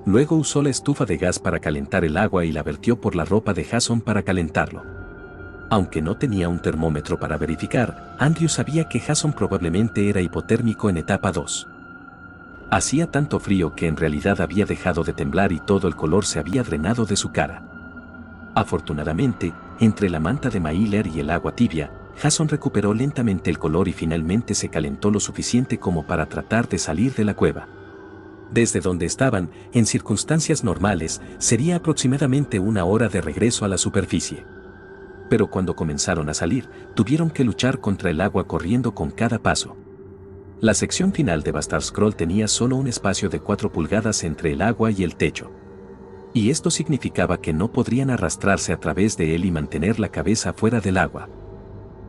Luego usó la estufa de gas para calentar el agua y la vertió por la ropa de Jason para calentarlo. Aunque no tenía un termómetro para verificar, Andrew sabía que Jason probablemente era hipotérmico en etapa 2. Hacía tanto frío que en realidad había dejado de temblar y todo el color se había drenado de su cara. Afortunadamente, entre la manta de Myler y el agua tibia, Jason recuperó lentamente el color y finalmente se calentó lo suficiente como para tratar de salir de la cueva. Desde donde estaban, en circunstancias normales, sería aproximadamente 1 hora de regreso a la superficie. Pero cuando comenzaron a salir, tuvieron que luchar contra el agua corriendo con cada paso. La sección final de Bastard Scroll tenía solo un espacio de 4 pulgadas entre el agua y el techo. Y esto significaba que no podrían arrastrarse a través de él y mantener la cabeza fuera del agua.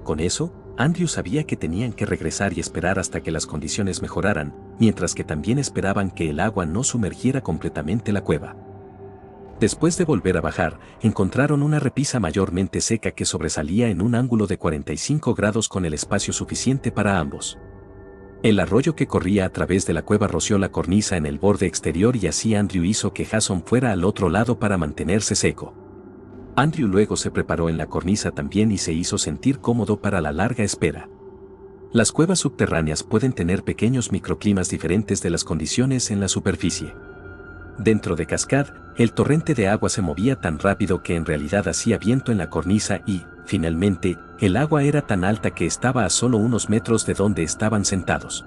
Con eso, Andrew sabía que tenían que regresar y esperar hasta que las condiciones mejoraran, mientras que también esperaban que el agua no sumergiera completamente la cueva. Después de volver a bajar, encontraron una repisa mayormente seca que sobresalía en un ángulo de 45 grados con el espacio suficiente para ambos. El arroyo que corría a través de la cueva roció la cornisa en el borde exterior y así Andrew hizo que Jason fuera al otro lado para mantenerse seco. Andrew luego se preparó en la cornisa también y se hizo sentir cómodo para la larga espera. Las cuevas subterráneas pueden tener pequeños microclimas diferentes de las condiciones en la superficie. Dentro de Cascade, el torrente de agua se movía tan rápido que en realidad hacía viento en la cornisa y, finalmente, el agua era tan alta que estaba a solo unos metros de donde estaban sentados.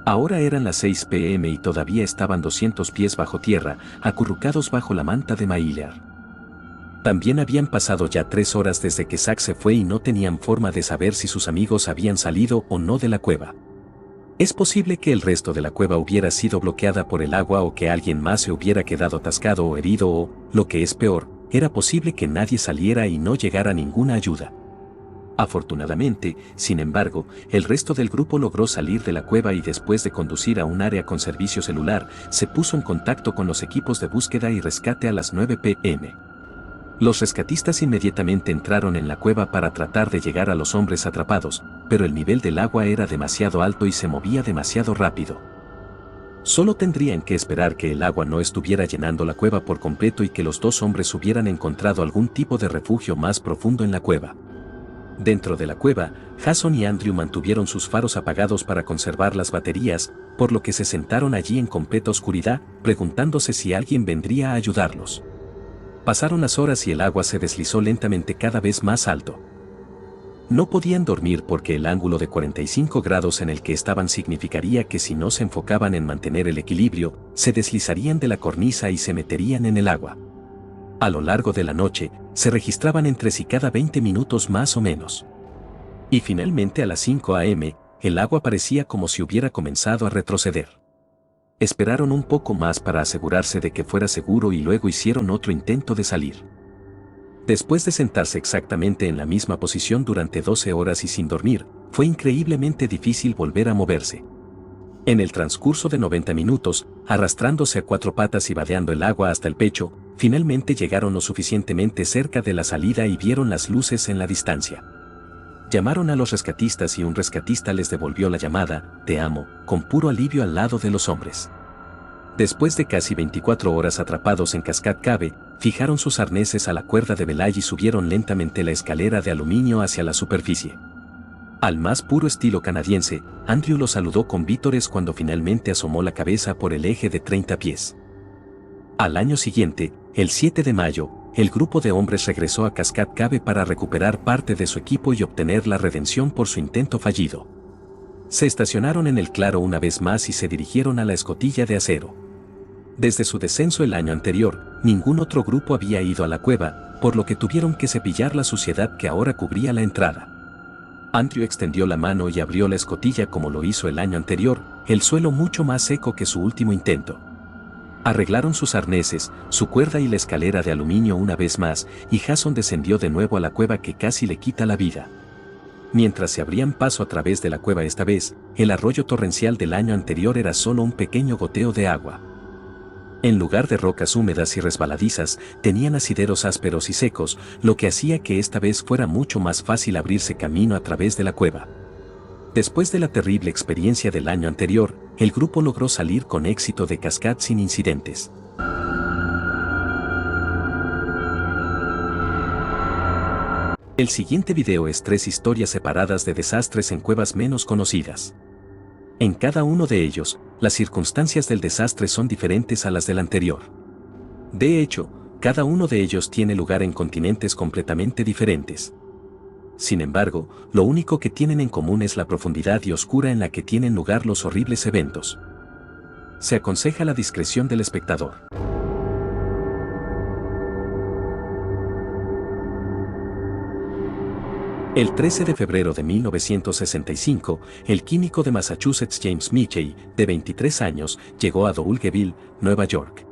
Ahora eran las 6 p.m. y todavía estaban 200 pies bajo tierra, acurrucados bajo la manta de Myler. También habían pasado ya 3 horas desde que Zack se fue y no tenían forma de saber si sus amigos habían salido o no de la cueva. Es posible que el resto de la cueva hubiera sido bloqueada por el agua o que alguien más se hubiera quedado atascado o herido o, lo que es peor, era posible que nadie saliera y no llegara ninguna ayuda. Afortunadamente, sin embargo, el resto del grupo logró salir de la cueva y después de conducir a un área con servicio celular, se puso en contacto con los equipos de búsqueda y rescate a las 9 p.m. Los rescatistas inmediatamente entraron en la cueva para tratar de llegar a los hombres atrapados, pero el nivel del agua era demasiado alto y se movía demasiado rápido. Solo tendrían que esperar que el agua no estuviera llenando la cueva por completo y que los dos hombres hubieran encontrado algún tipo de refugio más profundo en la cueva. Dentro de la cueva, Jason y Andrew mantuvieron sus faros apagados para conservar las baterías, por lo que se sentaron allí en completa oscuridad, preguntándose si alguien vendría a ayudarlos. Pasaron las horas y el agua se deslizó lentamente cada vez más alto. No podían dormir porque el ángulo de 45 grados en el que estaban significaría que si no se enfocaban en mantener el equilibrio, se deslizarían de la cornisa y se meterían en el agua. A lo largo de la noche, se registraban entre sí cada 20 minutos más o menos. Y finalmente a las 5 a.m., el agua parecía como si hubiera comenzado a retroceder. Esperaron un poco más para asegurarse de que fuera seguro y luego hicieron otro intento de salir. Después de sentarse exactamente en la misma posición durante 12 horas y sin dormir, fue increíblemente difícil volver a moverse. En el transcurso de 90 minutos, arrastrándose a cuatro patas y vadeando el agua hasta el pecho, finalmente llegaron lo suficientemente cerca de la salida y vieron las luces en la distancia. Llamaron a los rescatistas y un rescatista les devolvió la llamada, "Te amo", con puro alivio al lado de los hombres. Después de casi 24 horas atrapados en Cascade Cave, fijaron sus arneses a la cuerda de velay y subieron lentamente la escalera de aluminio hacia la superficie. Al más puro estilo canadiense, Andrew lo saludó con vítores cuando finalmente asomó la cabeza por el eje de 30 pies. Al año siguiente, el 7 de mayo, el grupo de hombres regresó a Cascade Cave para recuperar parte de su equipo y obtener la redención por su intento fallido. Se estacionaron en el claro una vez más y se dirigieron a la escotilla de acero. Desde su descenso el año anterior, ningún otro grupo había ido a la cueva, por lo que tuvieron que cepillar la suciedad que ahora cubría la entrada. Andrew extendió la mano y abrió la escotilla como lo hizo el año anterior, el suelo mucho más seco que su último intento. Arreglaron sus arneses, su cuerda y la escalera de aluminio una vez más, y Jason descendió de nuevo a la cueva que casi le quita la vida. Mientras se abrían paso a través de la cueva esta vez, el arroyo torrencial del año anterior era solo un pequeño goteo de agua. En lugar de rocas húmedas y resbaladizas, tenían asideros ásperos y secos, lo que hacía que esta vez fuera mucho más fácil abrirse camino a través de la cueva. Después de la terrible experiencia del año anterior, el grupo logró salir con éxito de Cascade sin incidentes. El siguiente video es 3 historias separadas de desastres en cuevas menos conocidas. En cada uno de ellos, las circunstancias del desastre son diferentes a las del anterior. De hecho, cada uno de ellos tiene lugar en continentes completamente diferentes. Sin embargo, lo único que tienen en común es la profundidad y oscura en la que tienen lugar los horribles eventos. Se aconseja la discreción del espectador. El 13 de febrero de 1965, el químico de Massachusetts James Michie, de 23 años, llegó a Dougalville, Nueva York.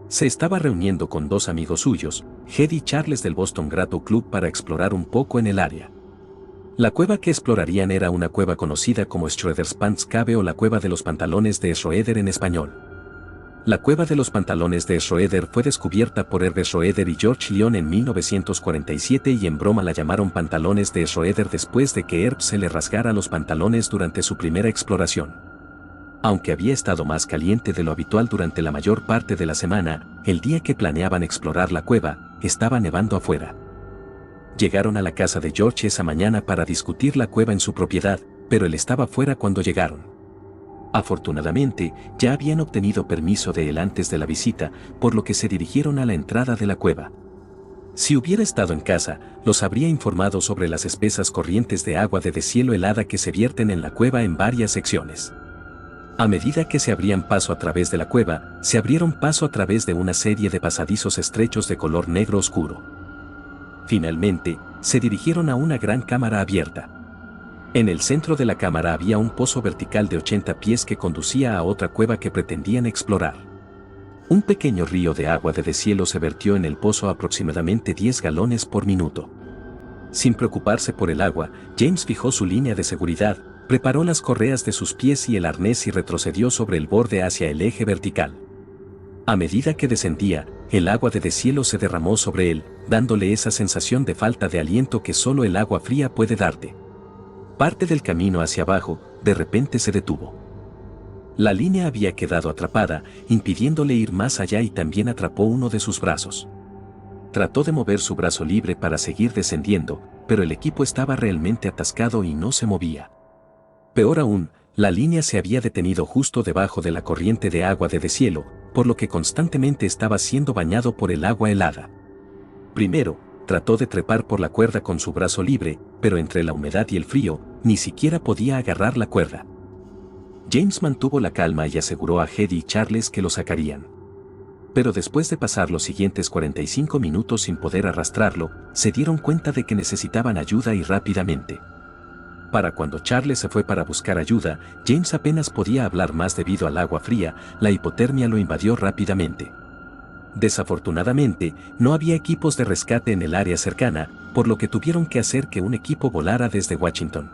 Se estaba reuniendo con 2 amigos suyos, Ed y Charles del Boston Grotto Club, para explorar un poco en el área. La cueva que explorarían era una cueva conocida como Schroeder's Pants Cave o la cueva de los pantalones de Schroeder en español. La cueva de los pantalones de Schroeder fue descubierta por Herbert Schroeder y George Lyon en 1947 y en broma la llamaron pantalones de Schroeder después de que Herb se le rasgara los pantalones durante su primera exploración. Aunque había estado más caliente de lo habitual durante la mayor parte de la semana, el día que planeaban explorar la cueva, estaba nevando afuera. Llegaron a la casa de George esa mañana para discutir la cueva en su propiedad, pero él estaba fuera cuando llegaron. Afortunadamente, ya habían obtenido permiso de él antes de la visita, por lo que se dirigieron a la entrada de la cueva. Si hubiera estado en casa, los habría informado sobre las espesas corrientes de agua de deshielo helada que se vierten en la cueva en varias secciones. A medida que se abrían paso a través de la cueva, se abrieron paso a través de una serie de pasadizos estrechos de color negro oscuro. Finalmente, se dirigieron a una gran cámara abierta. En el centro de la cámara había un pozo vertical de 80 pies que conducía a otra cueva que pretendían explorar. Un pequeño río de agua de deshielo se vertió en el pozo a aproximadamente 10 galones por minuto. Sin preocuparse por el agua, James fijó su línea de seguridad, preparó las correas de sus pies y el arnés y retrocedió sobre el borde hacia el eje vertical. A medida que descendía, el agua de deshielo se derramó sobre él, dándole esa sensación de falta de aliento que solo el agua fría puede darte. Parte del camino hacia abajo, de repente se detuvo. La línea había quedado atrapada, impidiéndole ir más allá y también atrapó uno de sus brazos. Trató de mover su brazo libre para seguir descendiendo, pero el equipo estaba realmente atascado y no se movía. Peor aún, la línea se había detenido justo debajo de la corriente de agua de deshielo, por lo que constantemente estaba siendo bañado por el agua helada. Primero, trató de trepar por la cuerda con su brazo libre, pero entre la humedad y el frío, ni siquiera podía agarrar la cuerda. James mantuvo la calma y aseguró a Hedy y Charles que lo sacarían. Pero después de pasar los siguientes 45 minutos sin poder arrastrarlo, se dieron cuenta de que necesitaban ayuda y rápidamente. Para cuando Charles se fue para buscar ayuda, James apenas podía hablar más debido al agua fría, la hipotermia lo invadió rápidamente. Desafortunadamente, no había equipos de rescate en el área cercana, por lo que tuvieron que hacer que un equipo volara desde Washington.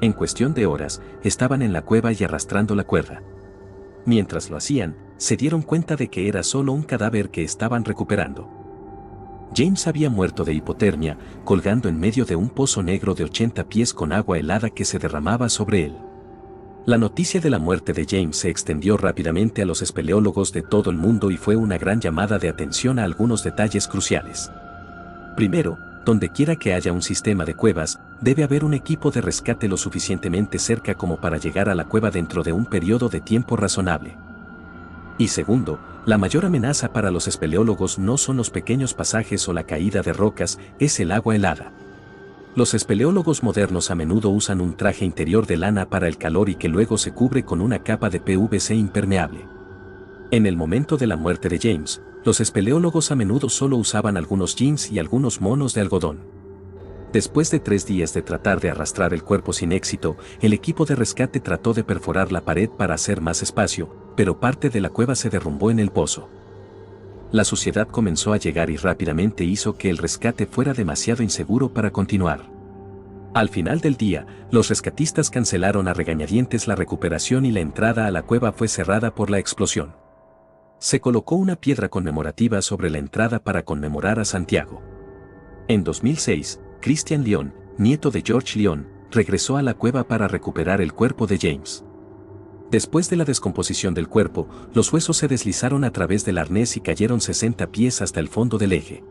En cuestión de horas, estaban en la cueva y arrastrando la cuerda. Mientras lo hacían, se dieron cuenta de que era solo un cadáver que estaban recuperando. James había muerto de hipotermia, colgando en medio de un pozo negro de 80 pies con agua helada que se derramaba sobre él. La noticia de la muerte de James se extendió rápidamente a los espeleólogos de todo el mundo y fue una gran llamada de atención a algunos detalles cruciales. Primero, donde quiera que haya un sistema de cuevas, debe haber un equipo de rescate lo suficientemente cerca como para llegar a la cueva dentro de un periodo de tiempo razonable. Y segundo, la mayor amenaza para los espeleólogos no son los pequeños pasajes o la caída de rocas, es el agua helada. Los espeleólogos modernos a menudo usan un traje interior de lana para el calor y que luego se cubre con una capa de PVC impermeable. En el momento de la muerte de James, los espeleólogos a menudo solo usaban algunos jeans y algunos monos de algodón. Después de 3 días de tratar de arrastrar el cuerpo sin éxito, el equipo de rescate trató de perforar la pared para hacer más espacio, pero parte de la cueva se derrumbó en el pozo. La suciedad comenzó a llegar y rápidamente hizo que el rescate fuera demasiado inseguro para continuar. Al final del día, los rescatistas cancelaron a regañadientes la recuperación y la entrada a la cueva fue cerrada por la explosión. Se colocó una piedra conmemorativa sobre la entrada para conmemorar a Santiago. En 2006, Christian Lyon, nieto de George Lyon, regresó a la cueva para recuperar el cuerpo de James. Después de la descomposición del cuerpo, los huesos se deslizaron a través del arnés y cayeron 60 pies hasta el fondo del eje.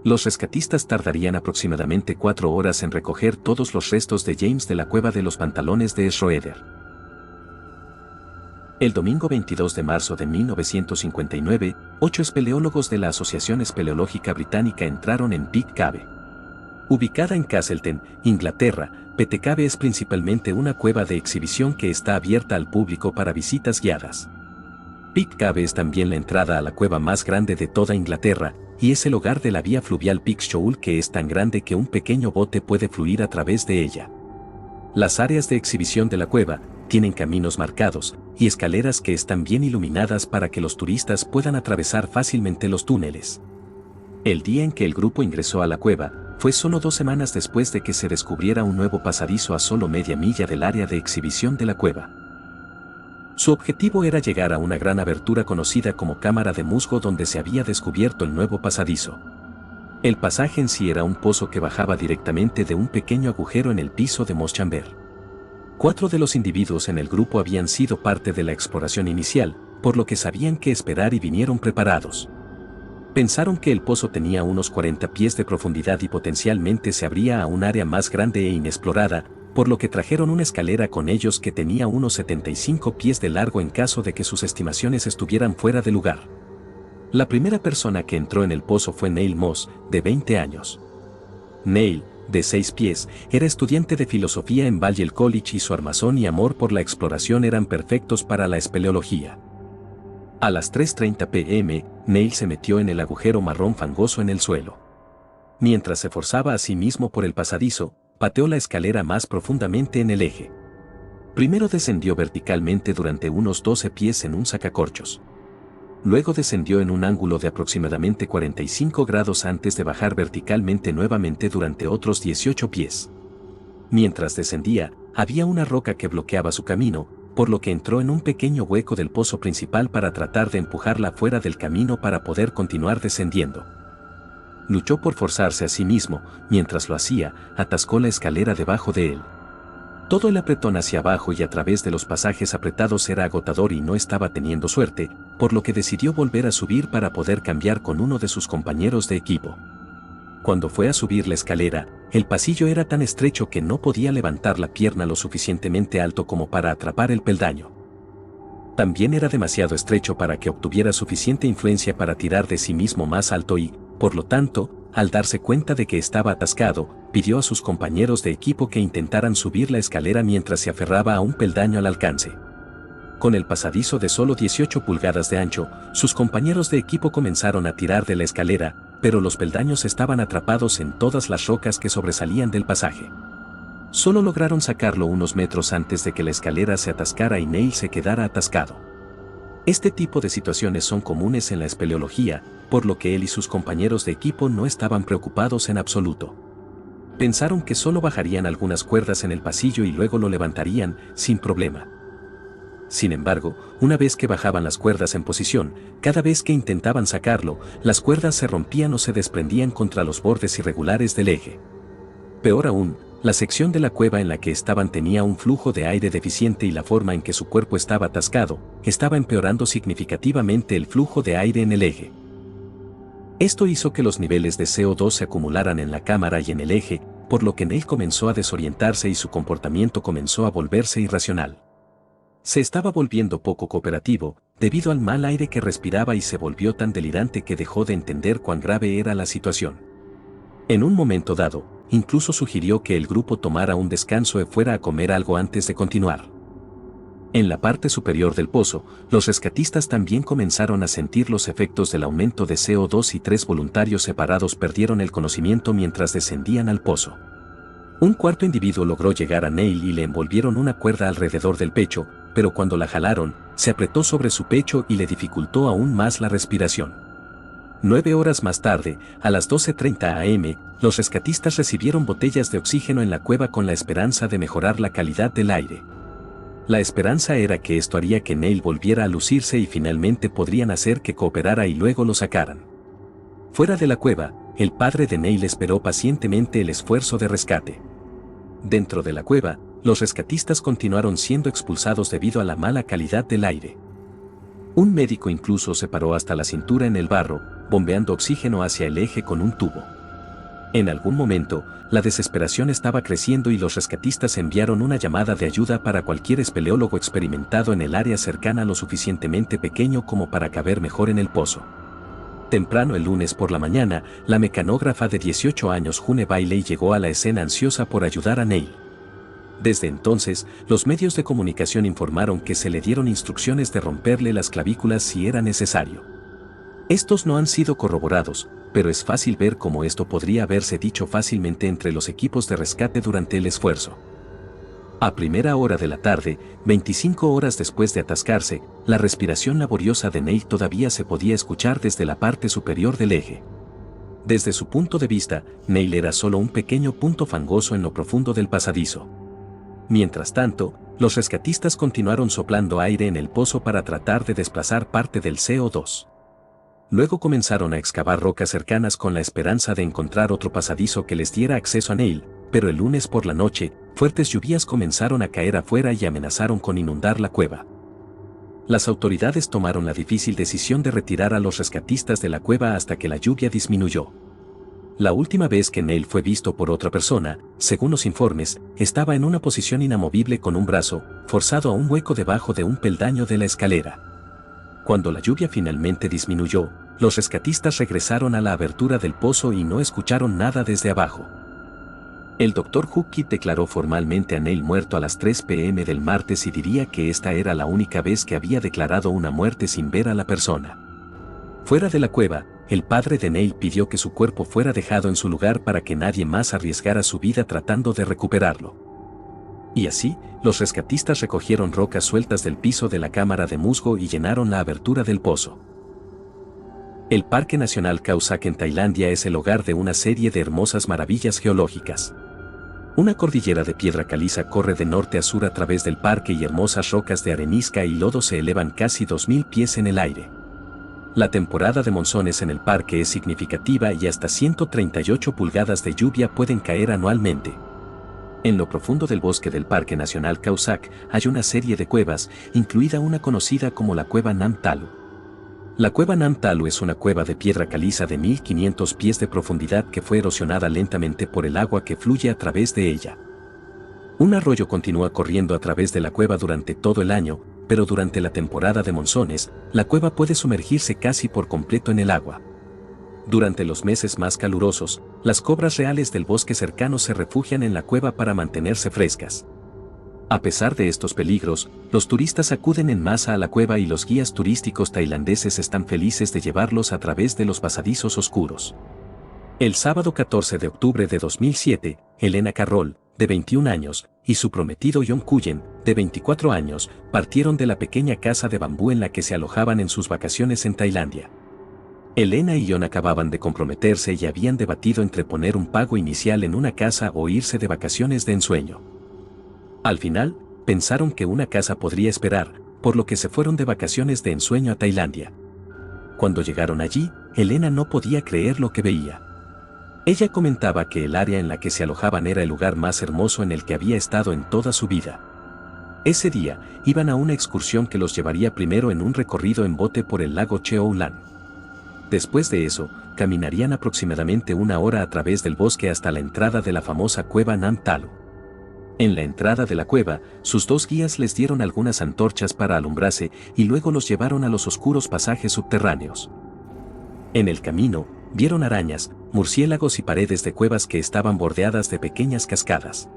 Los rescatistas tardarían aproximadamente 4 horas en recoger todos los restos de James de la cueva de los pantalones de Schroeder. El domingo 22 de marzo de 1959, 8 espeleólogos de la Asociación Espeleológica Británica entraron en Pit Cave. Ubicada en Castleton, Inglaterra, Pit Cave es principalmente una cueva de exhibición que está abierta al público para visitas guiadas. Pit Cave es también la entrada a la cueva más grande de toda Inglaterra, y es el hogar de la vía fluvial Pix Shoal que es tan grande que un pequeño bote puede fluir a través de ella. Las áreas de exhibición de la cueva tienen caminos marcados y escaleras que están bien iluminadas para que los turistas puedan atravesar fácilmente los túneles. El día en que el grupo ingresó a la cueva fue solo 2 semanas después de que se descubriera un nuevo pasadizo a solo media milla del área de exhibición de la cueva. Su objetivo era llegar a una gran abertura conocida como cámara de musgo donde se había descubierto el nuevo pasadizo. El pasaje en sí era un pozo que bajaba directamente de un pequeño agujero en el piso de Moss Chamber. 4 de los individuos en el grupo habían sido parte de la exploración inicial, por lo que sabían qué esperar y vinieron preparados. Pensaron que el pozo tenía unos 40 pies de profundidad y potencialmente se abría a un área más grande e inexplorada, por lo que trajeron una escalera con ellos que tenía unos 75 pies de largo en caso de que sus estimaciones estuvieran fuera de lugar. La primera persona que entró en el pozo fue Neil Moss, de 20 años. Neil, de 6 pies, era estudiante de filosofía en Balliol College y su armazón y amor por la exploración eran perfectos para la espeleología. A las 3:30 p.m., Neil se metió en el agujero marrón fangoso en el suelo. Mientras se forzaba a sí mismo por el pasadizo, pateó la escalera más profundamente en el eje. Primero descendió verticalmente durante unos 12 pies en un sacacorchos. Luego descendió en un ángulo de aproximadamente 45 grados antes de bajar verticalmente nuevamente durante otros 18 pies. Mientras descendía, había una roca que bloqueaba su camino, por lo que entró en un pequeño hueco del pozo principal para tratar de empujarla fuera del camino para poder continuar descendiendo. Luchó por forzarse a sí mismo, mientras lo hacía, atascó la escalera debajo de él. Todo el apretón hacia abajo y a través de los pasajes apretados era agotador y no estaba teniendo suerte, por lo que decidió volver a subir para poder cambiar con uno de sus compañeros de equipo. Cuando fue a subir la escalera, el pasillo era tan estrecho que no podía levantar la pierna lo suficientemente alto como para atrapar el peldaño. También era demasiado estrecho para que obtuviera suficiente influencia para tirar de sí mismo más alto y, por lo tanto, al darse cuenta de que estaba atascado, pidió a sus compañeros de equipo que intentaran subir la escalera mientras se aferraba a un peldaño al alcance. Con el pasadizo de solo 18 pulgadas de ancho, sus compañeros de equipo comenzaron a tirar de la escalera, pero los peldaños estaban atrapados en todas las rocas que sobresalían del pasaje. Solo lograron sacarlo unos metros antes de que la escalera se atascara y Neil se quedara atascado. Este tipo de situaciones son comunes en la espeleología, por lo que él y sus compañeros de equipo no estaban preocupados en absoluto. Pensaron que solo bajarían algunas cuerdas en el pasillo y luego lo levantarían, sin problema. Sin embargo, una vez que bajaban las cuerdas en posición, cada vez que intentaban sacarlo, las cuerdas se rompían o se desprendían contra los bordes irregulares del eje. Peor aún, la sección de la cueva en la que estaban tenía un flujo de aire deficiente y la forma en que su cuerpo estaba atascado, estaba empeorando significativamente el flujo de aire en el eje. Esto hizo que los niveles de CO2 se acumularan en la cámara y en el eje, por lo que Neil comenzó a desorientarse y su comportamiento comenzó a volverse irracional. Se estaba volviendo poco cooperativo, debido al mal aire que respiraba y se volvió tan delirante que dejó de entender cuán grave era la situación. En un momento dado, incluso sugirió que el grupo tomara un descanso y fuera a comer algo antes de continuar. En la parte superior del pozo, los rescatistas también comenzaron a sentir los efectos del aumento de CO2 y 3 voluntarios separados perdieron el conocimiento mientras descendían al pozo. Un cuarto individuo logró llegar a Neil y le envolvieron una cuerda alrededor del pecho, pero cuando la jalaron, se apretó sobre su pecho y le dificultó aún más la respiración. 9 horas más tarde, a las 12:30 am, los rescatistas recibieron botellas de oxígeno en la cueva con la esperanza de mejorar la calidad del aire. La esperanza era que esto haría que Neil volviera a lucirse y finalmente podrían hacer que cooperara y luego lo sacaran. Fuera de la cueva, el padre de Neil esperó pacientemente el esfuerzo de rescate. Dentro de la cueva, los rescatistas continuaron siendo expulsados debido a la mala calidad del aire. Un médico incluso se paró hasta la cintura en el barro, bombeando oxígeno hacia el eje con un tubo. En algún momento, la desesperación estaba creciendo y los rescatistas enviaron una llamada de ayuda para cualquier espeleólogo experimentado en el área cercana lo suficientemente pequeño como para caber mejor en el pozo. Temprano el lunes por la mañana, la mecanógrafa de 18 años June Bailey llegó a la escena ansiosa por ayudar a Neil. Desde entonces, los medios de comunicación informaron que se le dieron instrucciones de romperle las clavículas si era necesario. Estos no han sido corroborados, pero es fácil ver cómo esto podría haberse dicho fácilmente entre los equipos de rescate durante el esfuerzo. A primera hora de la tarde, 25 horas después de atascarse, la respiración laboriosa de Neil todavía se podía escuchar desde la parte superior del eje. Desde su punto de vista, Neil era solo un pequeño punto fangoso en lo profundo del pasadizo. Mientras tanto, los rescatistas continuaron soplando aire en el pozo para tratar de desplazar parte del CO2. Luego comenzaron a excavar rocas cercanas con la esperanza de encontrar otro pasadizo que les diera acceso a Neil, pero el lunes por la noche, fuertes lluvias comenzaron a caer afuera y amenazaron con inundar la cueva. Las autoridades tomaron la difícil decisión de retirar a los rescatistas de la cueva hasta que la lluvia disminuyó. La última vez que Neil fue visto por otra persona, según los informes, estaba en una posición inamovible con un brazo forzado a un hueco debajo de un peldaño de la escalera. Cuando la lluvia finalmente disminuyó, los rescatistas regresaron a la abertura del pozo y no escucharon nada desde abajo. El Dr. Huckett declaró formalmente a Neil muerto a las 3 p.m. del martes y diría que esta era la única vez que había declarado una muerte sin ver a la persona. Fuera de la cueva, el padre de Neil pidió que su cuerpo fuera dejado en su lugar para que nadie más arriesgara su vida tratando de recuperarlo. Y así, los rescatistas recogieron rocas sueltas del piso de la cámara de musgo y llenaron la abertura del pozo. El Parque Nacional Khao Sak en Tailandia es el hogar de una serie de hermosas maravillas geológicas. Una cordillera de piedra caliza corre de norte a sur a través del parque y hermosas rocas de arenisca y lodo se elevan casi 2000 pies en el aire. La temporada de monzones en el parque es significativa y hasta 138 pulgadas de lluvia pueden caer anualmente. En lo profundo del bosque del Parque Nacional Khao Sak hay una serie de cuevas, incluida una conocida como la Cueva Nam Talu. La Cueva Nam Talu es una cueva de piedra caliza de 1500 pies de profundidad que fue erosionada lentamente por el agua que fluye a través de ella. Un arroyo continúa corriendo a través de la cueva durante todo el año, pero durante la temporada de monzones, la cueva puede sumergirse casi por completo en el agua. Durante los meses más calurosos, las cobras reales del bosque cercano se refugian en la cueva para mantenerse frescas. A pesar de estos peligros, los turistas acuden en masa a la cueva y los guías turísticos tailandeses están felices de llevarlos a través de los pasadizos oscuros. El sábado 14 de octubre de 2007, Elena Carroll, de 21 años, y su prometido John Cullen, de 24 años, partieron de la pequeña casa de bambú en la que se alojaban en sus vacaciones en Tailandia. Elena y John acababan de comprometerse y habían debatido entre poner un pago inicial en una casa o irse de vacaciones de ensueño. Al final, pensaron que una casa podría esperar, por lo que se fueron de vacaciones de ensueño a Tailandia. Cuando llegaron allí, Elena no podía creer lo que veía. Ella comentaba que el área en la que se alojaban era el lugar más hermoso en el que había estado en toda su vida. Ese día, iban a una excursión que los llevaría primero en un recorrido en bote por el lago Cheo Lan. Después de eso, caminarían aproximadamente 1 hora a través del bosque hasta la entrada de la famosa cueva Nam Talu. En la entrada de la cueva, sus 2 guías les dieron algunas antorchas para alumbrarse y luego los llevaron a los oscuros pasajes subterráneos. En el camino, vieron arañas, murciélagos y paredes de cuevas que estaban bordeadas de pequeñas cascadas.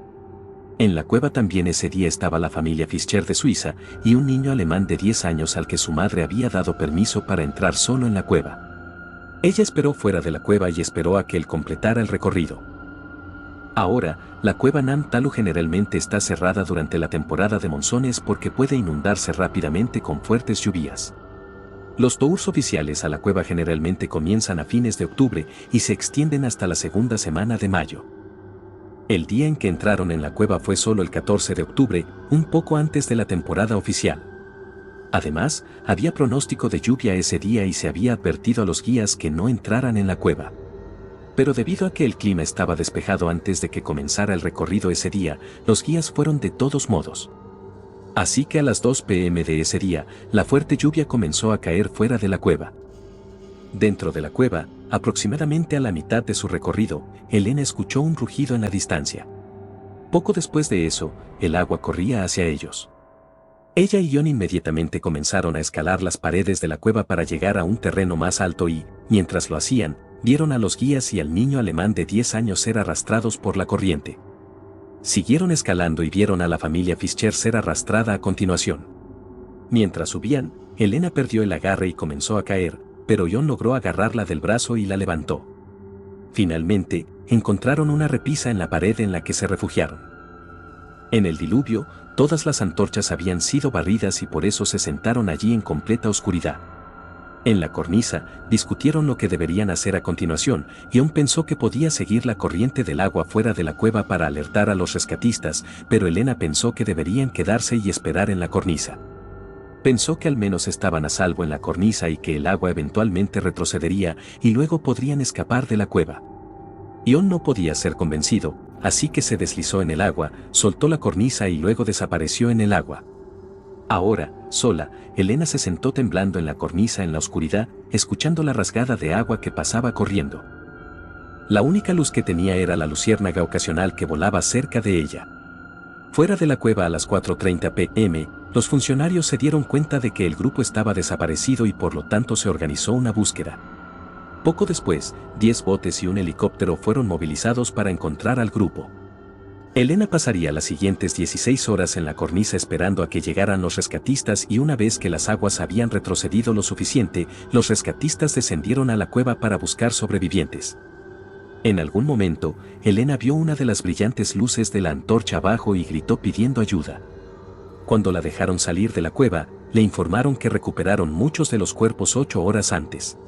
En la cueva también ese día estaba la familia Fischer de Suiza y un niño alemán de 10 años al que su madre había dado permiso para entrar solo en la cueva. Ella esperó fuera de la cueva y esperó a que él completara el recorrido. Ahora, la cueva Nam Talu generalmente está cerrada durante la temporada de monzones porque puede inundarse rápidamente con fuertes lluvias. Los tours oficiales a la cueva generalmente comienzan a fines de octubre y se extienden hasta la segunda semana de mayo. El día en que entraron en la cueva fue solo el 14 de octubre, un poco antes de la temporada oficial. Además, había pronóstico de lluvia ese día y se había advertido a los guías que no entraran en la cueva. Pero debido a que el clima estaba despejado antes de que comenzara el recorrido ese día, los guías fueron de todos modos. Así que a las 2 p.m. de ese día, la fuerte lluvia comenzó a caer fuera de la cueva. Dentro de la cueva, aproximadamente a la mitad de su recorrido, Elena escuchó un rugido en la distancia. Poco después de eso, el agua corría hacia ellos. Ella y John inmediatamente comenzaron a escalar las paredes de la cueva para llegar a un terreno más alto y, mientras lo hacían, vieron a los guías y al niño alemán de 10 años ser arrastrados por la corriente. Siguieron escalando y vieron a la familia Fischer ser arrastrada a continuación. Mientras subían, Elena perdió el agarre y comenzó a caer, pero John logró agarrarla del brazo y la levantó. Finalmente, encontraron una repisa en la pared en la que se refugiaron. En el diluvio, todas las antorchas habían sido barridas y por eso se sentaron allí en completa oscuridad. En la cornisa, discutieron lo que deberían hacer a continuación, y John pensó que podía seguir la corriente del agua fuera de la cueva para alertar a los rescatistas, pero Elena pensó que deberían quedarse y esperar en la cornisa. Pensó que al menos estaban a salvo en la cornisa y que el agua eventualmente retrocedería y luego podrían escapar de la cueva. John no podía ser convencido, así que se deslizó en el agua, soltó la cornisa y luego desapareció en el agua. Ahora, sola, Elena se sentó temblando en la cornisa en la oscuridad, escuchando la rasgada de agua que pasaba corriendo. La única luz que tenía era la luciérnaga ocasional que volaba cerca de ella. Fuera de la cueva a las 4:30 p.m., los funcionarios se dieron cuenta de que el grupo estaba desaparecido y por lo tanto se organizó una búsqueda. Poco después, 10 botes y un helicóptero fueron movilizados para encontrar al grupo. Elena pasaría las siguientes 16 horas en la cornisa esperando a que llegaran los rescatistas y una vez que las aguas habían retrocedido lo suficiente, los rescatistas descendieron a la cueva para buscar sobrevivientes. En algún momento, Elena vio una de las brillantes luces de la antorcha abajo y gritó pidiendo ayuda. Cuando la dejaron salir de la cueva, le informaron que recuperaron muchos de los cuerpos 8 horas antes.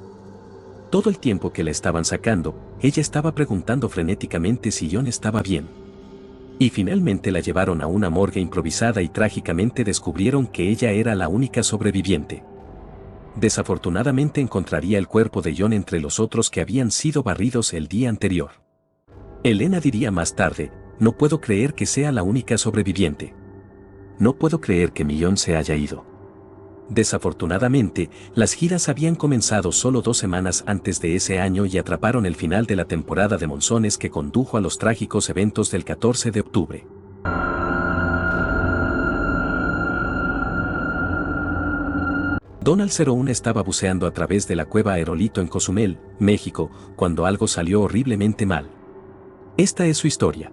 Todo el tiempo que la estaban sacando, ella estaba preguntando frenéticamente si John estaba bien. Y finalmente la llevaron a una morgue improvisada y trágicamente descubrieron que ella era la única sobreviviente. Desafortunadamente encontraría el cuerpo de John entre los otros que habían sido barridos el día anterior. Elena diría más tarde, no puedo creer que sea la única sobreviviente. No puedo creer que mi John se haya ido. Desafortunadamente, las giras habían comenzado solo 2 semanas antes de ese año y atraparon el final de la temporada de monzones que condujo a los trágicos eventos del 14 de octubre. Donald 01 estaba buceando a través de la cueva Aerolito en Cozumel, México, cuando algo salió horriblemente mal. Esta es su historia.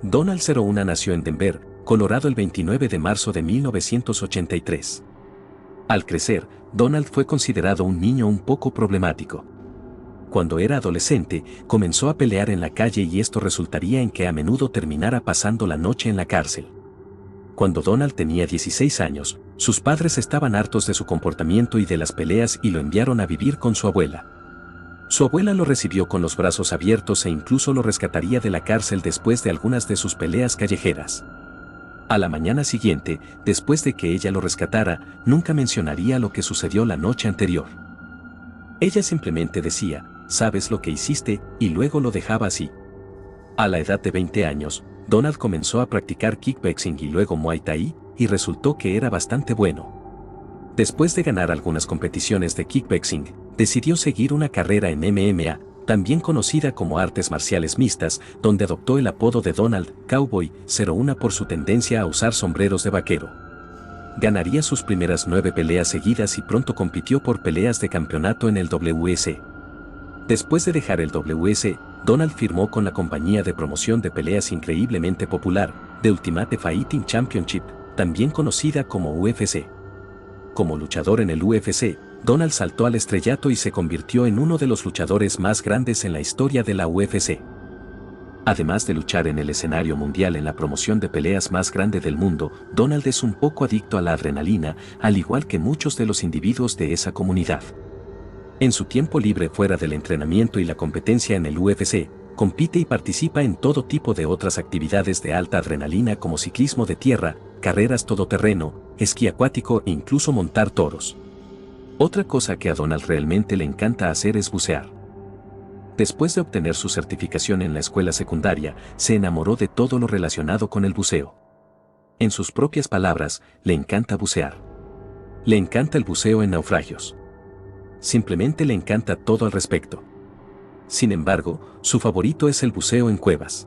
Donald 01 nació en Denver, Colorado el 29 de marzo de 1983. Al crecer, Donald fue considerado un niño un poco problemático. Cuando era adolescente, comenzó a pelear en la calle y esto resultaría en que a menudo terminara pasando la noche en la cárcel. Cuando Donald tenía 16 años, sus padres estaban hartos de su comportamiento y de las peleas y lo enviaron a vivir con su abuela. Su abuela lo recibió con los brazos abiertos e incluso lo rescataría de la cárcel después de algunas de sus peleas callejeras. A la mañana siguiente, después de que ella lo rescatara, nunca mencionaría lo que sucedió la noche anterior. Ella simplemente decía, ¿sabes lo que hiciste?, y luego lo dejaba así. A la edad de 20 años, Donald comenzó a practicar kickboxing y luego Muay Thai, y resultó que era bastante bueno. Después de ganar algunas competiciones de kickboxing, decidió seguir una carrera en MMA, también conocida como artes marciales mixtas, donde adoptó el apodo de Donald Cowboy 01 por su tendencia a usar sombreros de vaquero. Ganaría sus primeras 9 peleas seguidas y pronto compitió por peleas de campeonato en el WC. Después de dejar el WC, Donald firmó con la compañía de promoción de peleas increíblemente popular, The Ultimate Fighting Championship, también conocida como UFC. Como luchador en el UFC, Donald saltó al estrellato y se convirtió en uno de los luchadores más grandes en la historia de la UFC. Además de luchar en el escenario mundial en la promoción de peleas más grande del mundo, Donald es un poco adicto a la adrenalina, al igual que muchos de los individuos de esa comunidad. En su tiempo libre fuera del entrenamiento y la competencia en el UFC, compite y participa en todo tipo de otras actividades de alta adrenalina como ciclismo de tierra, carreras todoterreno, esquí acuático e incluso montar toros. Otra cosa que a Donald realmente le encanta hacer es bucear. Después de obtener su certificación en la escuela secundaria, se enamoró de todo lo relacionado con el buceo. En sus propias palabras, le encanta bucear. Le encanta el buceo en naufragios. Simplemente le encanta todo al respecto. Sin embargo, su favorito es el buceo en cuevas.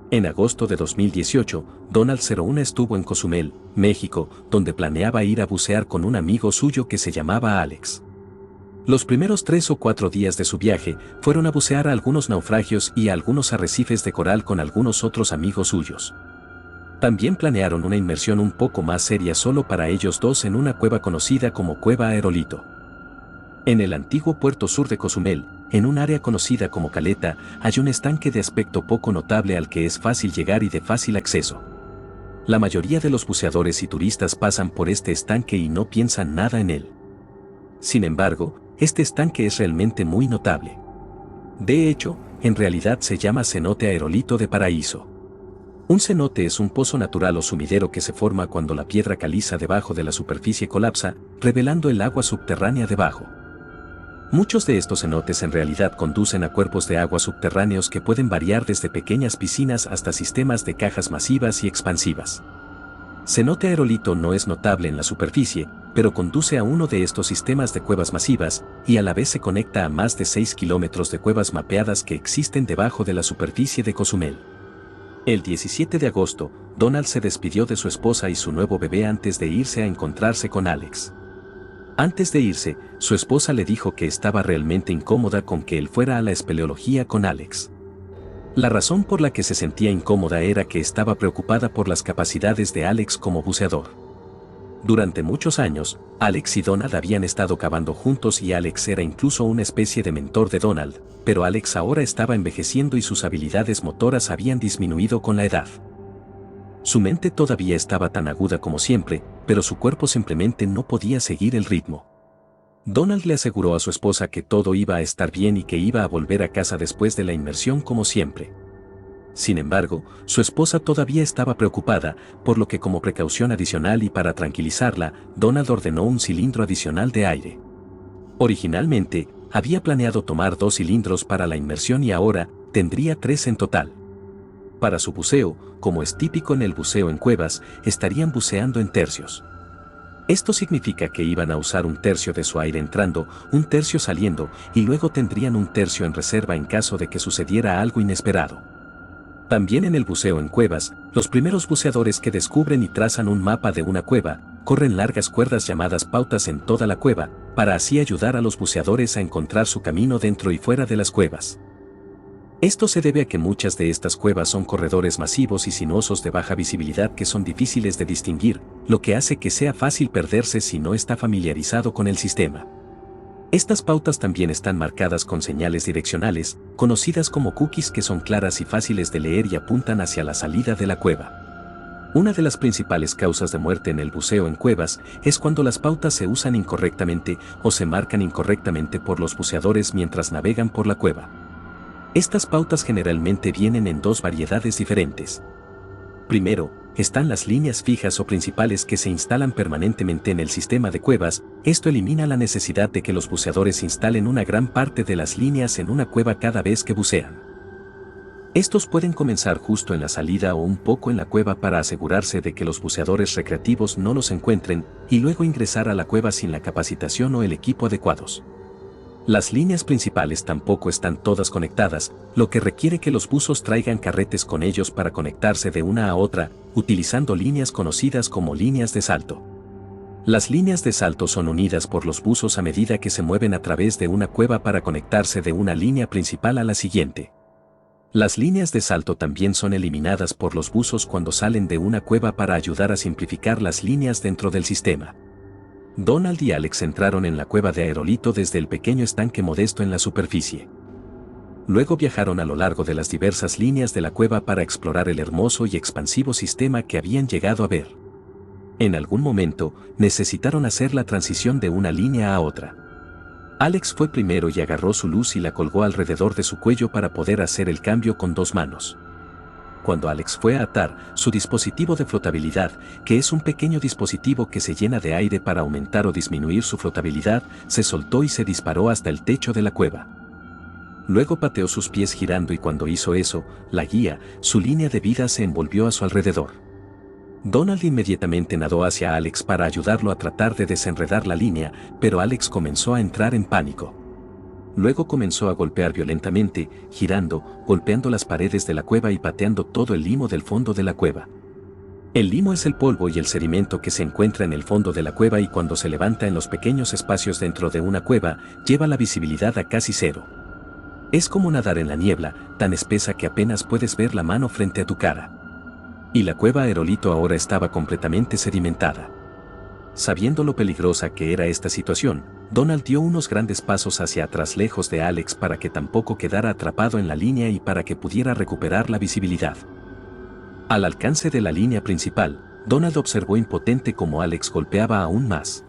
En agosto de 2018, Donald 01 estuvo en Cozumel, México, donde planeaba ir a bucear con un amigo suyo que se llamaba Alex. Los primeros 3 o 4 días de su viaje fueron a bucear a algunos naufragios y a algunos arrecifes de coral con algunos otros amigos suyos. También planearon una inmersión un poco más seria solo para ellos dos en una cueva conocida como Cueva Aerolito. En el antiguo puerto sur de Cozumel, en un área conocida como Caleta, hay un estanque de aspecto poco notable al que es fácil llegar y de fácil acceso. La mayoría de los buceadores y turistas pasan por este estanque y no piensan nada en él. Sin embargo, este estanque es realmente muy notable. De hecho, en realidad se llama cenote Aerolito de Paraíso. Un cenote es un pozo natural o sumidero que se forma cuando la piedra caliza debajo de la superficie colapsa, revelando el agua subterránea debajo. Muchos de estos cenotes en realidad conducen a cuerpos de agua subterráneos que pueden variar desde pequeñas piscinas hasta sistemas de cajas masivas y expansivas. Cenote Aerolito no es notable en la superficie, pero conduce a uno de estos sistemas de cuevas masivas, y a la vez se conecta a más de 6 kilómetros de cuevas mapeadas que existen debajo de la superficie de Cozumel. El 17 de agosto, Donald se despidió de su esposa y su nuevo bebé antes de irse a encontrarse con Alex. Antes de irse, su esposa le dijo que estaba realmente incómoda con que él fuera a la espeleología con Alex. La razón por la que se sentía incómoda era que estaba preocupada por las capacidades de Alex como buceador. Durante muchos años, Alex y Donald habían estado cavando juntos y Alex era incluso una especie de mentor de Donald, pero Alex ahora estaba envejeciendo y sus habilidades motoras habían disminuido con la edad. Su mente todavía estaba tan aguda como siempre, pero su cuerpo simplemente no podía seguir el ritmo. Donald le aseguró a su esposa que todo iba a estar bien y que iba a volver a casa después de la inmersión como siempre. Sin embargo, su esposa todavía estaba preocupada, por lo que como precaución adicional y para tranquilizarla, Donald ordenó un cilindro adicional de aire. Originalmente, había planeado tomar 2 cilindros para la inmersión y ahora tendría 3 en total. Para su buceo, como es típico en el buceo en cuevas, estarían buceando en tercios. Esto significa que iban a usar un tercio de su aire entrando, un tercio saliendo, y luego tendrían un tercio en reserva en caso de que sucediera algo inesperado. También en el buceo en cuevas, los primeros buceadores que descubren y trazan un mapa de una cueva, corren largas cuerdas llamadas pautas en toda la cueva, para así ayudar a los buceadores a encontrar su camino dentro y fuera de las cuevas. Esto se debe a que muchas de estas cuevas son corredores masivos y sinuosos de baja visibilidad que son difíciles de distinguir, lo que hace que sea fácil perderse si no está familiarizado con el sistema. Estas pautas también están marcadas con señales direccionales, conocidas como cookies, que son claras y fáciles de leer y apuntan hacia la salida de la cueva. Una de las principales causas de muerte en el buceo en cuevas es cuando las pautas se usan incorrectamente o se marcan incorrectamente por los buceadores mientras navegan por la cueva. Estas pautas generalmente vienen en 2 variedades diferentes. Primero, están las líneas fijas o principales que se instalan permanentemente en el sistema de cuevas. Esto elimina la necesidad de que los buceadores instalen una gran parte de las líneas en una cueva cada vez que bucean. Estos pueden comenzar justo en la salida o un poco en la cueva para asegurarse de que los buceadores recreativos no los encuentren, y luego ingresar a la cueva sin la capacitación o el equipo adecuados. Las líneas principales tampoco están todas conectadas, lo que requiere que los buzos traigan carretes con ellos para conectarse de una a otra, utilizando líneas conocidas como líneas de salto. Las líneas de salto son unidas por los buzos a medida que se mueven a través de una cueva para conectarse de una línea principal a la siguiente. Las líneas de salto también son eliminadas por los buzos cuando salen de una cueva para ayudar a simplificar las líneas dentro del sistema. Donald y Alex entraron en la cueva de aerolito desde el pequeño estanque modesto en la superficie. Luego viajaron a lo largo de las diversas líneas de la cueva para explorar el hermoso y expansivo sistema que habían llegado a ver. En algún momento, necesitaron hacer la transición de una línea a otra. Alex fue primero y agarró su luz y la colgó alrededor de su cuello para poder hacer el cambio con 2 manos. Cuando Alex fue a atar su dispositivo de flotabilidad, que es un pequeño dispositivo que se llena de aire para aumentar o disminuir su flotabilidad, se soltó y se disparó hasta el techo de la cueva. Luego pateó sus pies girando y cuando hizo eso, la guía, su línea de vida, se envolvió a su alrededor. Donald inmediatamente nadó hacia Alex para ayudarlo a tratar de desenredar la línea, pero Alex comenzó a entrar en pánico. Luego comenzó a golpear violentamente, girando, golpeando las paredes de la cueva y pateando todo el limo del fondo de la cueva. El limo es el polvo y el sedimento que se encuentra en el fondo de la cueva y cuando se levanta en los pequeños espacios dentro de una cueva, lleva la visibilidad a casi cero. Es como nadar en la niebla, tan espesa que apenas puedes ver la mano frente a tu cara. Y la cueva aerolito ahora estaba completamente sedimentada. Sabiendo lo peligrosa que era esta situación, Donald dio unos grandes pasos hacia atrás lejos de Alex para que tampoco quedara atrapado en la línea y para que pudiera recuperar la visibilidad. Al alcance de la línea principal, Donald observó impotente cómo Alex golpeaba aún más.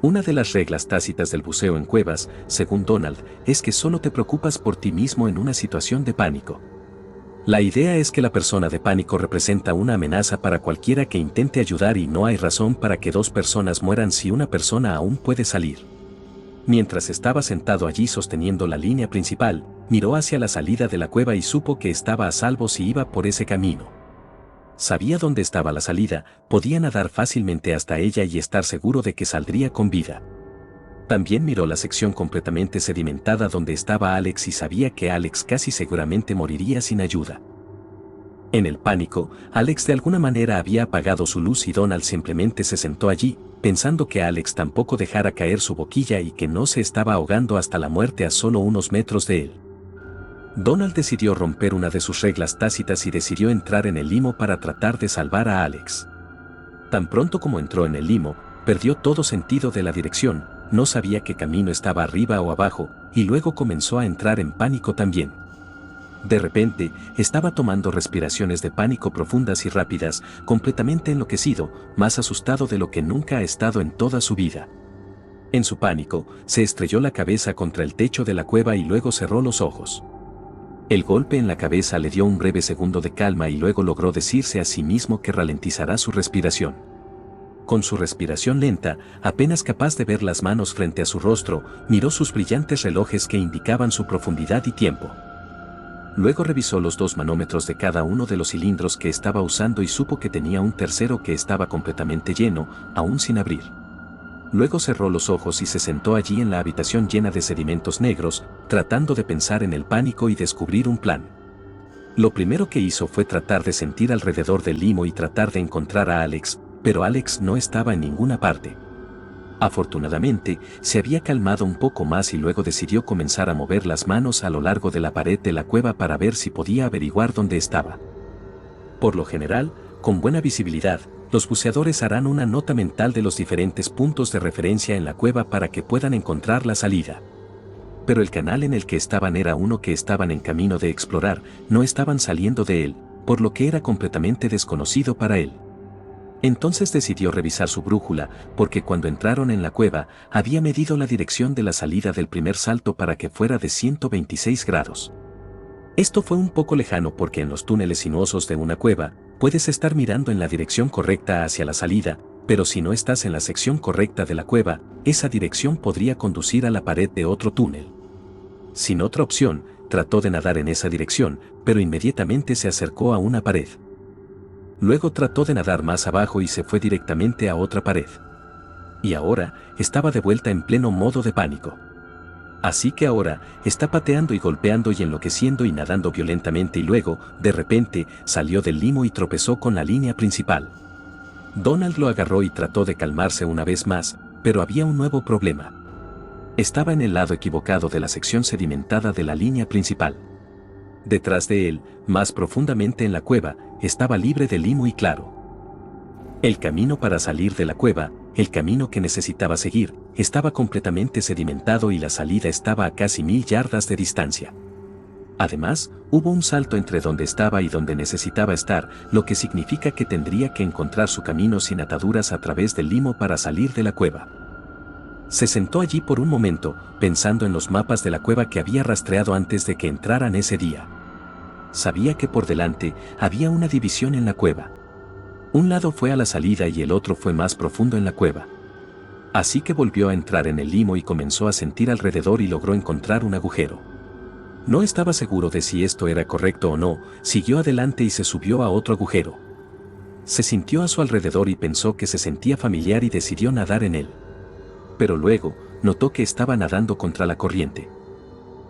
Una de las reglas tácitas del buceo en cuevas, según Donald, es que solo te preocupas por ti mismo en una situación de pánico. La idea es que la persona de pánico representa una amenaza para cualquiera que intente ayudar y no hay razón para que 2 personas mueran si una persona aún puede salir. Mientras estaba sentado allí sosteniendo la línea principal, miró hacia la salida de la cueva y supo que estaba a salvo si iba por ese camino. Sabía dónde estaba la salida, podía nadar fácilmente hasta ella y estar seguro de que saldría con vida. También miró la sección completamente sedimentada donde estaba Alex y sabía que Alex casi seguramente moriría sin ayuda. En el pánico, Alex de alguna manera había apagado su luz y Donald simplemente se sentó allí, pensando que Alex tampoco dejara caer su boquilla y que no se estaba ahogando hasta la muerte a solo unos metros de él. Donald decidió romper una de sus reglas tácitas y decidió entrar en el limo para tratar de salvar a Alex. Tan pronto como entró en el limo, perdió todo sentido de la dirección, no sabía qué camino estaba arriba o abajo, y luego comenzó a entrar en pánico también. De repente, estaba tomando respiraciones de pánico profundas y rápidas, completamente enloquecido, más asustado de lo que nunca ha estado en toda su vida. En su pánico, se estrelló la cabeza contra el techo de la cueva y luego cerró los ojos. El golpe en la cabeza le dio un breve segundo de calma y luego logró decirse a sí mismo que ralentizará su respiración. Con su respiración lenta, apenas capaz de ver las manos frente a su rostro, miró sus brillantes relojes que indicaban su profundidad y tiempo. Luego revisó los 2 manómetros de cada uno de los cilindros que estaba usando y supo que tenía un tercero que estaba completamente lleno, aún sin abrir. Luego cerró los ojos y se sentó allí en la habitación llena de sedimentos negros, tratando de pensar en el pánico y descubrir un plan. Lo primero que hizo fue tratar de sentir alrededor del limo y tratar de encontrar a Alex, pero Alex no estaba en ninguna parte. Afortunadamente, se había calmado un poco más y luego decidió comenzar a mover las manos a lo largo de la pared de la cueva para ver si podía averiguar dónde estaba. Por lo general, con buena visibilidad, los buceadores harán una nota mental de los diferentes puntos de referencia en la cueva para que puedan encontrar la salida. Pero el canal en el que estaban era uno que estaban en camino de explorar, no estaban saliendo de él, por lo que era completamente desconocido para él. Entonces decidió revisar su brújula, porque cuando entraron en la cueva, había medido la dirección de la salida del primer salto para que fuera de 126 grados. Esto fue un poco lejano porque en los túneles sinuosos de una cueva, puedes estar mirando en la dirección correcta hacia la salida, pero si no estás en la sección correcta de la cueva, esa dirección podría conducir a la pared de otro túnel. Sin otra opción, trató de nadar en esa dirección, pero inmediatamente se acercó a una pared. Luego trató de nadar más abajo y se fue directamente a otra pared. Y ahora, estaba de vuelta en pleno modo de pánico. Así que ahora, está pateando y golpeando y enloqueciendo y nadando violentamente y luego, de repente, salió del limo y tropezó con la línea principal. Donald lo agarró y trató de calmarse una vez más, pero había un nuevo problema. Estaba en el lado equivocado de la sección sedimentada de la línea principal. Detrás de él, más profundamente en la cueva, estaba libre de limo y claro. El camino para salir de la cueva, el camino que necesitaba seguir, estaba completamente sedimentado y la salida estaba a casi 1000 yardas de distancia. Además, hubo un salto entre donde estaba y donde necesitaba estar, lo que significa que tendría que encontrar su camino sin ataduras a través del limo para salir de la cueva. Se sentó allí por un momento, pensando en los mapas de la cueva que había rastreado antes de que entraran ese día. Sabía que por delante había una división en la cueva. Un lado fue a la salida y el otro fue más profundo en la cueva. Así que volvió a entrar en el limo y comenzó a sentir alrededor y logró encontrar un agujero. No estaba seguro de si esto era correcto o no, siguió adelante y se subió a otro agujero. Se sintió a su alrededor y pensó que se sentía familiar y decidió nadar en él. Pero luego, notó que estaba nadando contra la corriente.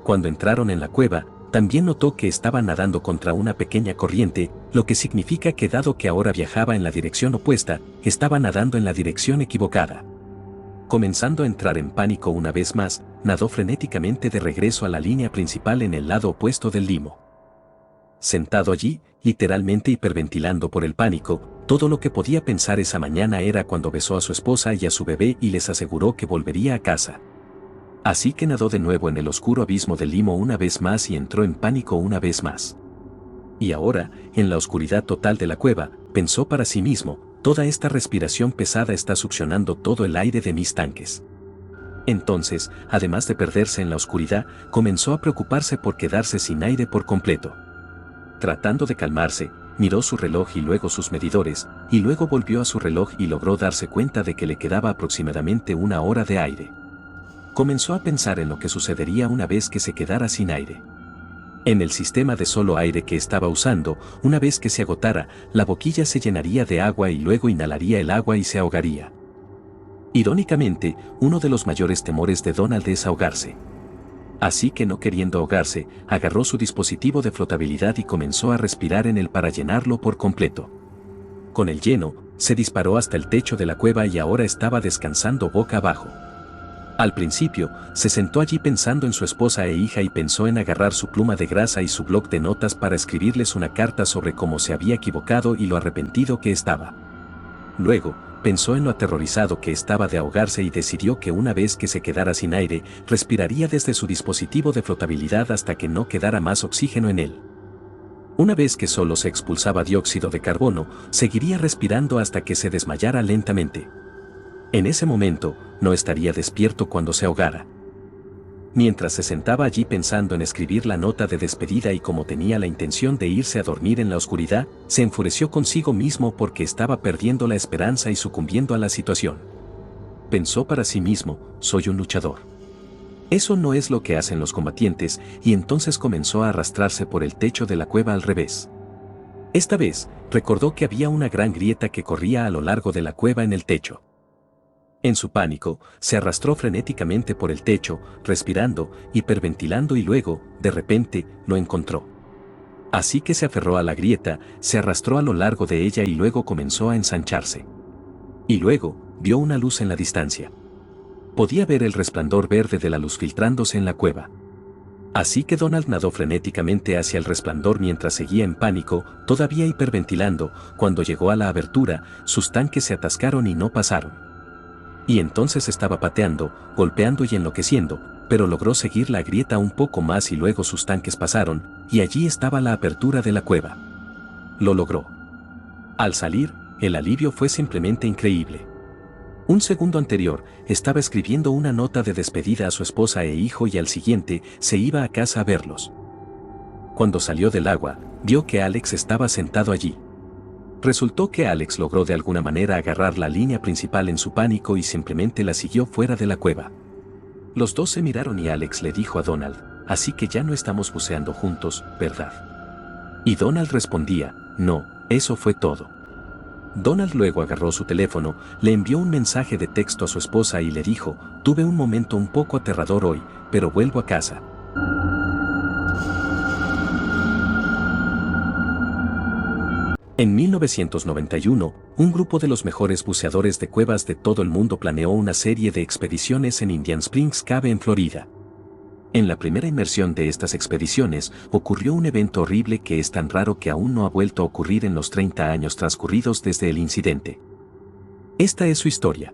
Cuando entraron en la cueva, también notó que estaba nadando contra una pequeña corriente, lo que significa que dado que ahora viajaba en la dirección opuesta, estaba nadando en la dirección equivocada. Comenzando a entrar en pánico una vez más, nadó frenéticamente de regreso a la línea principal en el lado opuesto del limo. Sentado allí, literalmente hiperventilando por el pánico, todo lo que podía pensar esa mañana era cuando besó a su esposa y a su bebé y les aseguró que volvería a casa. Así que nadó de nuevo en el oscuro abismo del limo una vez más y entró en pánico una vez más. Y ahora, en la oscuridad total de la cueva, pensó para sí mismo, toda esta respiración pesada está succionando todo el aire de mis tanques. Entonces, además de perderse en la oscuridad, comenzó a preocuparse por quedarse sin aire por completo. Tratando de calmarse, miró su reloj y luego sus medidores, y luego volvió a su reloj y logró darse cuenta de que le quedaba aproximadamente 1 hora de aire. Comenzó a pensar en lo que sucedería una vez que se quedara sin aire. En el sistema de solo aire que estaba usando, una vez que se agotara, la boquilla se llenaría de agua y luego inhalaría el agua y se ahogaría. Irónicamente, uno de los mayores temores de Donald es ahogarse. Así que no queriendo ahogarse, agarró su dispositivo de flotabilidad y comenzó a respirar en él para llenarlo por completo. Con el lleno, Se disparó hasta el techo de la cueva y ahora estaba descansando boca abajo. Al principio, se sentó allí pensando en su esposa e hija y pensó en agarrar su pluma de grasa y su bloc de notas para escribirles una carta sobre cómo se había equivocado y lo arrepentido que estaba. Luego, pensó en lo aterrorizado que estaba de ahogarse y decidió que una vez que se quedara sin aire, respiraría desde su dispositivo de flotabilidad hasta que no quedara más oxígeno en él. Una vez que solo se expulsaba dióxido de carbono, seguiría respirando hasta que se desmayara lentamente. En ese momento, no estaría despierto cuando se ahogara. Mientras se sentaba allí pensando en escribir la nota de despedida y como tenía la intención de irse a dormir en la oscuridad, se enfureció consigo mismo porque estaba perdiendo la esperanza y sucumbiendo a la situación. Pensó para sí mismo, soy un luchador. Eso no es lo que hacen los combatientes, y entonces comenzó a arrastrarse por el techo de la cueva al revés. Esta vez, recordó que había una gran grieta que corría a lo largo de la cueva en el techo. En su pánico, se arrastró frenéticamente por el techo, respirando, hiperventilando y luego, de repente, lo encontró. Así que se aferró a la grieta, se arrastró a lo largo de ella y luego comenzó a ensancharse. Y luego, vio una luz en la distancia. Podía ver el resplandor verde de la luz filtrándose en la cueva. Así que Donald nadó frenéticamente hacia el resplandor mientras seguía en pánico, todavía hiperventilando. Cuando llegó a la abertura, sus tanques se atascaron y no pasaron. Y entonces estaba pateando, golpeando y enloqueciendo, pero logró seguir la grieta un poco más y luego sus tanques pasaron, y allí estaba la apertura de la cueva. Lo logró. Al salir, el alivio fue simplemente increíble. Un segundo anterior, estaba escribiendo una nota de despedida a su esposa e hijo y al siguiente, se iba a casa a verlos. Cuando salió del agua, vio que Alex estaba sentado allí. Resultó que Alex logró de alguna manera agarrar la línea principal en su pánico y simplemente la siguió fuera de la cueva. Los dos se miraron y Alex le dijo a Donald, así que ya no estamos buceando juntos, ¿verdad? Y Donald respondía, no, eso fue todo. Donald luego agarró su teléfono, le envió un mensaje de texto a su esposa y le dijo, tuve un momento un poco aterrador hoy, pero vuelvo a casa. En 1991, un grupo de los mejores buceadores de cuevas de todo el mundo planeó una serie de expediciones en Indian Springs Cave en Florida. En la primera inmersión de estas expediciones, ocurrió un evento horrible que es tan raro que aún no ha vuelto a ocurrir en los 30 años transcurridos desde el incidente. Esta es su historia.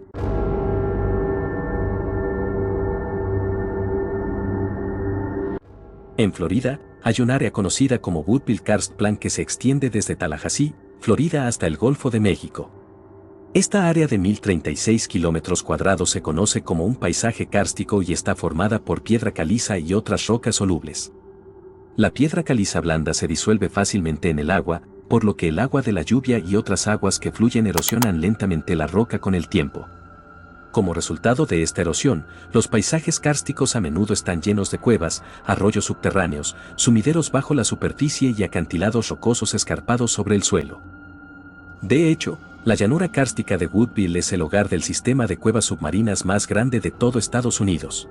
En Florida, hay un área conocida como Woodville Karst Plan que se extiende desde Tallahassee, Florida hasta el Golfo de México. Esta área de 1036 kilómetros cuadrados se conoce como un paisaje kárstico y está formada por piedra caliza y otras rocas solubles. La piedra caliza blanda se disuelve fácilmente en el agua, por lo que el agua de la lluvia y otras aguas que fluyen erosionan lentamente la roca con el tiempo. Como resultado de esta erosión, los paisajes kársticos a menudo están llenos de cuevas, arroyos subterráneos, sumideros bajo la superficie y acantilados rocosos escarpados sobre el suelo. De hecho, la llanura kárstica de Woodville es el hogar del sistema de cuevas submarinas más grande de todo Estados Unidos.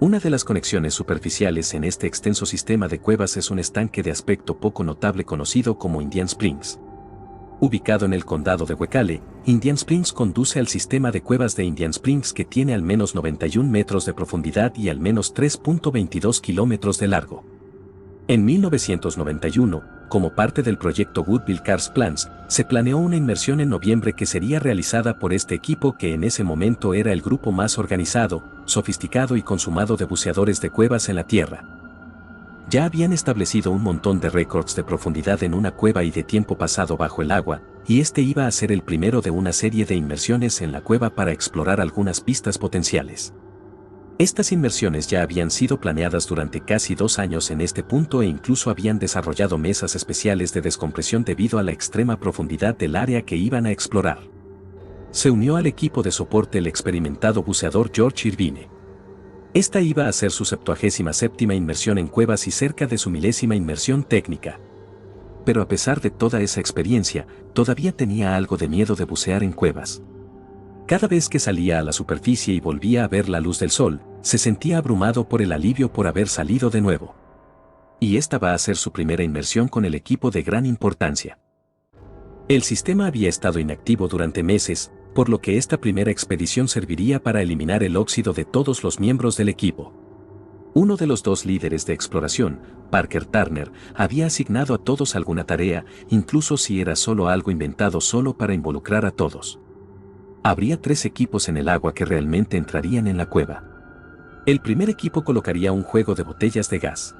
Una de las conexiones superficiales en este extenso sistema de cuevas es un estanque de aspecto poco notable conocido como Indian Springs. Ubicado en el condado de Wekale, Indian Springs conduce al sistema de cuevas de Indian Springs que tiene al menos 91 metros de profundidad y al menos 3.22 kilómetros de largo. En 1991, como parte del proyecto Woodville Karst Plans, se planeó una inmersión en noviembre que sería realizada por este equipo que en ese momento era el grupo más organizado, sofisticado y consumado de buceadores de cuevas en la Tierra. Ya habían establecido un montón de récords de profundidad en una cueva y de tiempo pasado bajo el agua, y este iba a ser el primero de una serie de inmersiones en la cueva para explorar algunas pistas potenciales. Estas inmersiones ya habían sido planeadas durante casi 2 años en este punto e incluso habían desarrollado mesas especiales de descompresión debido a la extrema profundidad del área que iban a explorar. Se unió al equipo de soporte el experimentado buceador George Irvine. Esta iba a ser su 77ª inmersión en cuevas y cerca de su 1000ª inmersión técnica. Pero a pesar de toda esa experiencia, todavía tenía algo de miedo de bucear en cuevas. Cada vez que salía a la superficie y volvía a ver la luz del sol, se sentía abrumado por el alivio por haber salido de nuevo. Y esta va a ser su primera inmersión con el equipo de gran importancia. El sistema había estado inactivo durante meses, por lo que esta primera expedición serviría para eliminar el óxido de todos los miembros del equipo. Uno de los dos líderes de exploración, Parker Turner, había asignado a todos alguna tarea, incluso si era solo algo inventado solo para involucrar a todos. Habría 3 equipos en el agua que realmente entrarían en la cueva. El primer equipo colocaría un juego de botellas de gas.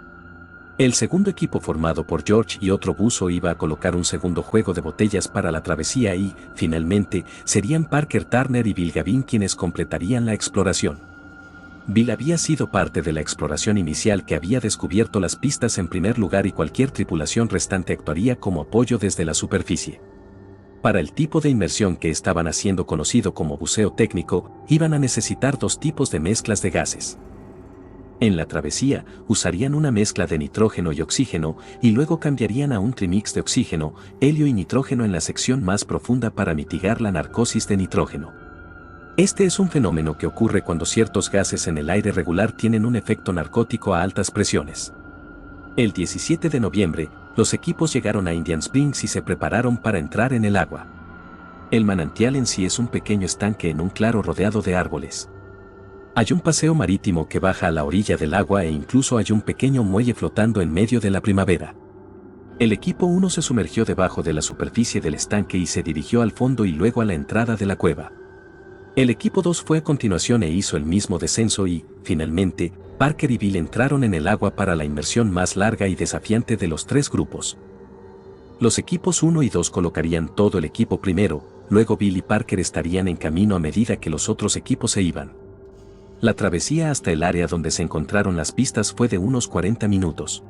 El segundo equipo, formado por George y otro buzo, iba a colocar un segundo juego de botellas para la travesía y, finalmente, serían Parker Turner y Bill Gavin quienes completarían la exploración. Bill había sido parte de la exploración inicial que había descubierto las pistas en primer lugar y cualquier tripulación restante actuaría como apoyo desde la superficie. Para el tipo de inmersión que estaban haciendo, conocido como buceo técnico, iban a necesitar 2 tipos de mezclas de gases. En la travesía, usarían una mezcla de nitrógeno y oxígeno, y luego cambiarían a un trimix de oxígeno, helio y nitrógeno en la sección más profunda para mitigar la narcosis de nitrógeno. Este es un fenómeno que ocurre cuando ciertos gases en el aire regular tienen un efecto narcótico a altas presiones. El 17 de noviembre, los equipos llegaron a Indian Springs y se prepararon para entrar en el agua. El manantial en sí es un pequeño estanque en un claro rodeado de árboles. Hay un paseo marítimo que baja a la orilla del agua e incluso hay un pequeño muelle flotando en medio de la primavera. El equipo 1 se sumergió debajo de la superficie del estanque y se dirigió al fondo y luego a la entrada de la cueva. El equipo 2 fue a continuación e hizo el mismo descenso y, finalmente, Parker y Bill entraron en el agua para la inmersión más larga y desafiante de los 3 grupos. Los equipos 1 y 2 colocarían todo el equipo primero, luego Bill y Parker estarían en camino a medida que los otros equipos se iban. La travesía hasta el área donde se encontraron las pistas fue de unos 40 minutos.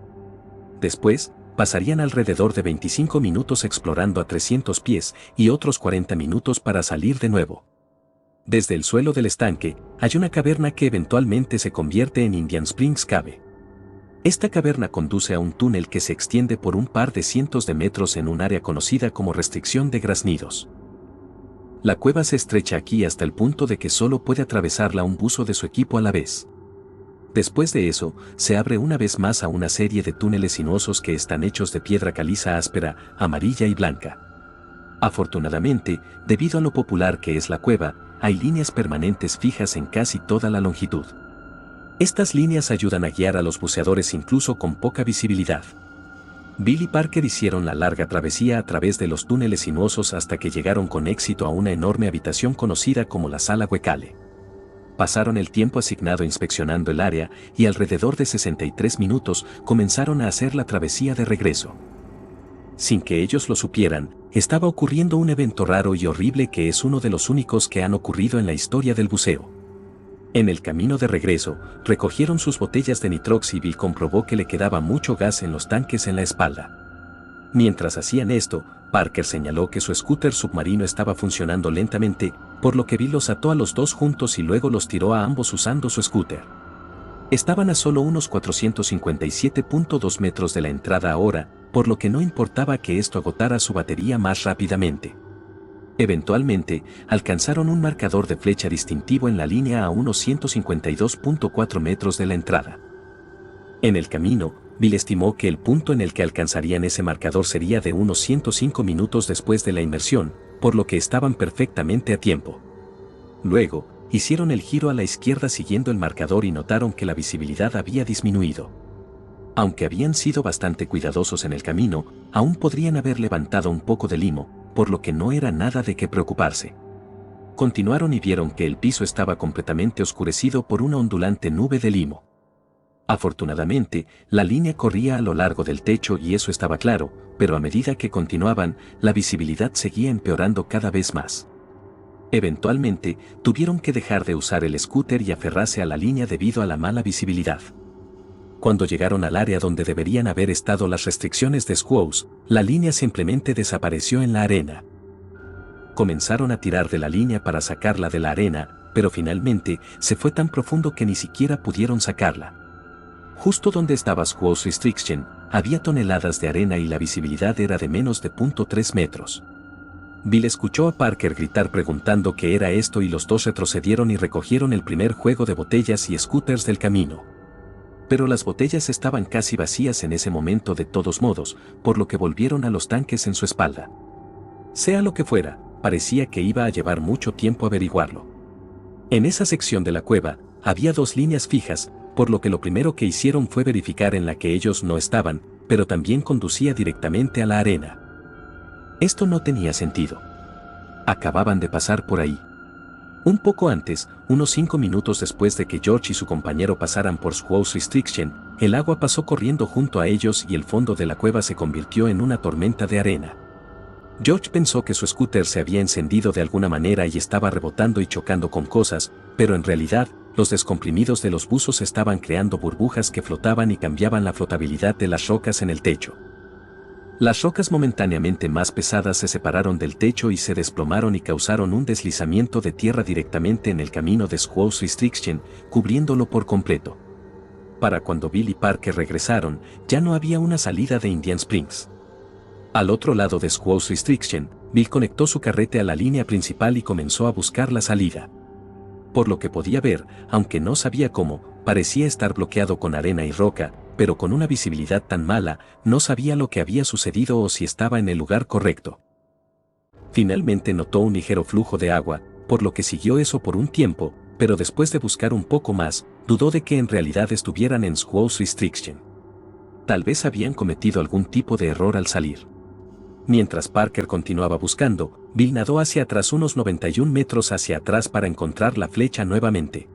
Después, pasarían alrededor de 25 minutos explorando a 300 pies y otros 40 minutos para salir de nuevo. Desde el suelo del estanque, hay una caverna que eventualmente se convierte en Indian Springs Cave. Esta caverna conduce a un túnel que se extiende por un par de cientos de metros en un área conocida como restricción de graznidos. La cueva se estrecha aquí hasta el punto de que solo puede atravesarla un buzo de su equipo a la vez. Después de eso, se abre una vez más a una serie de túneles sinuosos que están hechos de piedra caliza áspera, amarilla y blanca. Afortunadamente, debido a lo popular que es la cueva, hay líneas permanentes fijas en casi toda la longitud. Estas líneas ayudan a guiar a los buceadores incluso con poca visibilidad. Bill y Parker hicieron la larga travesía a través de los túneles sinuosos hasta que llegaron con éxito a una enorme habitación conocida como la Sala Huecale. Pasaron el tiempo asignado inspeccionando el área y alrededor de 63 minutos comenzaron a hacer la travesía de regreso. Sin que ellos lo supieran, estaba ocurriendo un evento raro y horrible que es uno de los únicos que han ocurrido en la historia del buceo. En el camino de regreso, recogieron sus botellas de nitrox y Bill comprobó que le quedaba mucho gas en los tanques en la espalda. Mientras hacían esto, Parker señaló que su scooter submarino estaba funcionando lentamente, por lo que Bill los ató a los dos juntos y luego los tiró a ambos usando su scooter. Estaban a solo unos 457.2 metros de la entrada ahora, por lo que no importaba que esto agotara su batería más rápidamente. Eventualmente, alcanzaron un marcador de flecha distintivo en la línea a unos 152.4 metros de la entrada. En el camino, Bill estimó que el punto en el que alcanzarían ese marcador sería de unos 105 minutos después de la inmersión, por lo que estaban perfectamente a tiempo. Luego, hicieron el giro a la izquierda siguiendo el marcador y notaron que la visibilidad había disminuido. Aunque habían sido bastante cuidadosos en el camino, aún podrían haber levantado un poco de limo, por lo que no era nada de qué preocuparse. Continuaron y vieron que el piso estaba completamente oscurecido por una ondulante nube de limo. Afortunadamente, la línea corría a lo largo del techo y eso estaba claro, pero a medida que continuaban, la visibilidad seguía empeorando cada vez más. Eventualmente, tuvieron que dejar de usar el scooter y aferrarse a la línea debido a la mala visibilidad. Cuando llegaron al área donde deberían haber estado las restricciones de Squaws, la línea simplemente desapareció en la arena. Comenzaron a tirar de la línea para sacarla de la arena, pero finalmente se fue tan profundo que ni siquiera pudieron sacarla. Justo donde estaba Squaws Restriction, había toneladas de arena y la visibilidad era de menos de 0.3 metros. Bill escuchó a Parker gritar preguntando qué era esto y los dos retrocedieron y recogieron el primer juego de botellas y scooters del camino. Pero las botellas estaban casi vacías en ese momento de todos modos, por lo que volvieron a los tanques en su espalda. Sea lo que fuera, parecía que iba a llevar mucho tiempo averiguarlo. En esa sección de la cueva, había 2 líneas fijas, por lo que lo primero que hicieron fue verificar en la que ellos no estaban, pero también conducía directamente a la arena. Esto no tenía sentido. Acababan de pasar por ahí. Un poco antes, unos 5 minutos después de que George y su compañero pasaran por Squaw's Restriction, el agua pasó corriendo junto a ellos y el fondo de la cueva se convirtió en una tormenta de arena. George pensó que su scooter se había encendido de alguna manera y estaba rebotando y chocando con cosas, pero en realidad, los descomprimidos de los buzos estaban creando burbujas que flotaban y cambiaban la flotabilidad de las rocas en el techo. Las rocas momentáneamente más pesadas se separaron del techo y se desplomaron y causaron un deslizamiento de tierra directamente en el camino de Squaw's Restriction, cubriéndolo por completo. Para cuando Bill y Parker regresaron, ya no había una salida de Indian Springs. Al otro lado de Squaw's Restriction, Bill conectó su carrete a la línea principal y comenzó a buscar la salida. Por lo que podía ver, aunque no sabía cómo, parecía estar bloqueado con arena y roca, pero con una visibilidad tan mala, no sabía lo que había sucedido o si estaba en el lugar correcto. Finalmente notó un ligero flujo de agua, por lo que siguió eso por un tiempo, pero después de buscar un poco más, dudó de que en realidad estuvieran en Squaw's Restriction. Tal vez habían cometido algún tipo de error al salir. Mientras Parker continuaba buscando, Bill nadó hacia atrás unos 91 metros hacia atrás para encontrar la flecha nuevamente.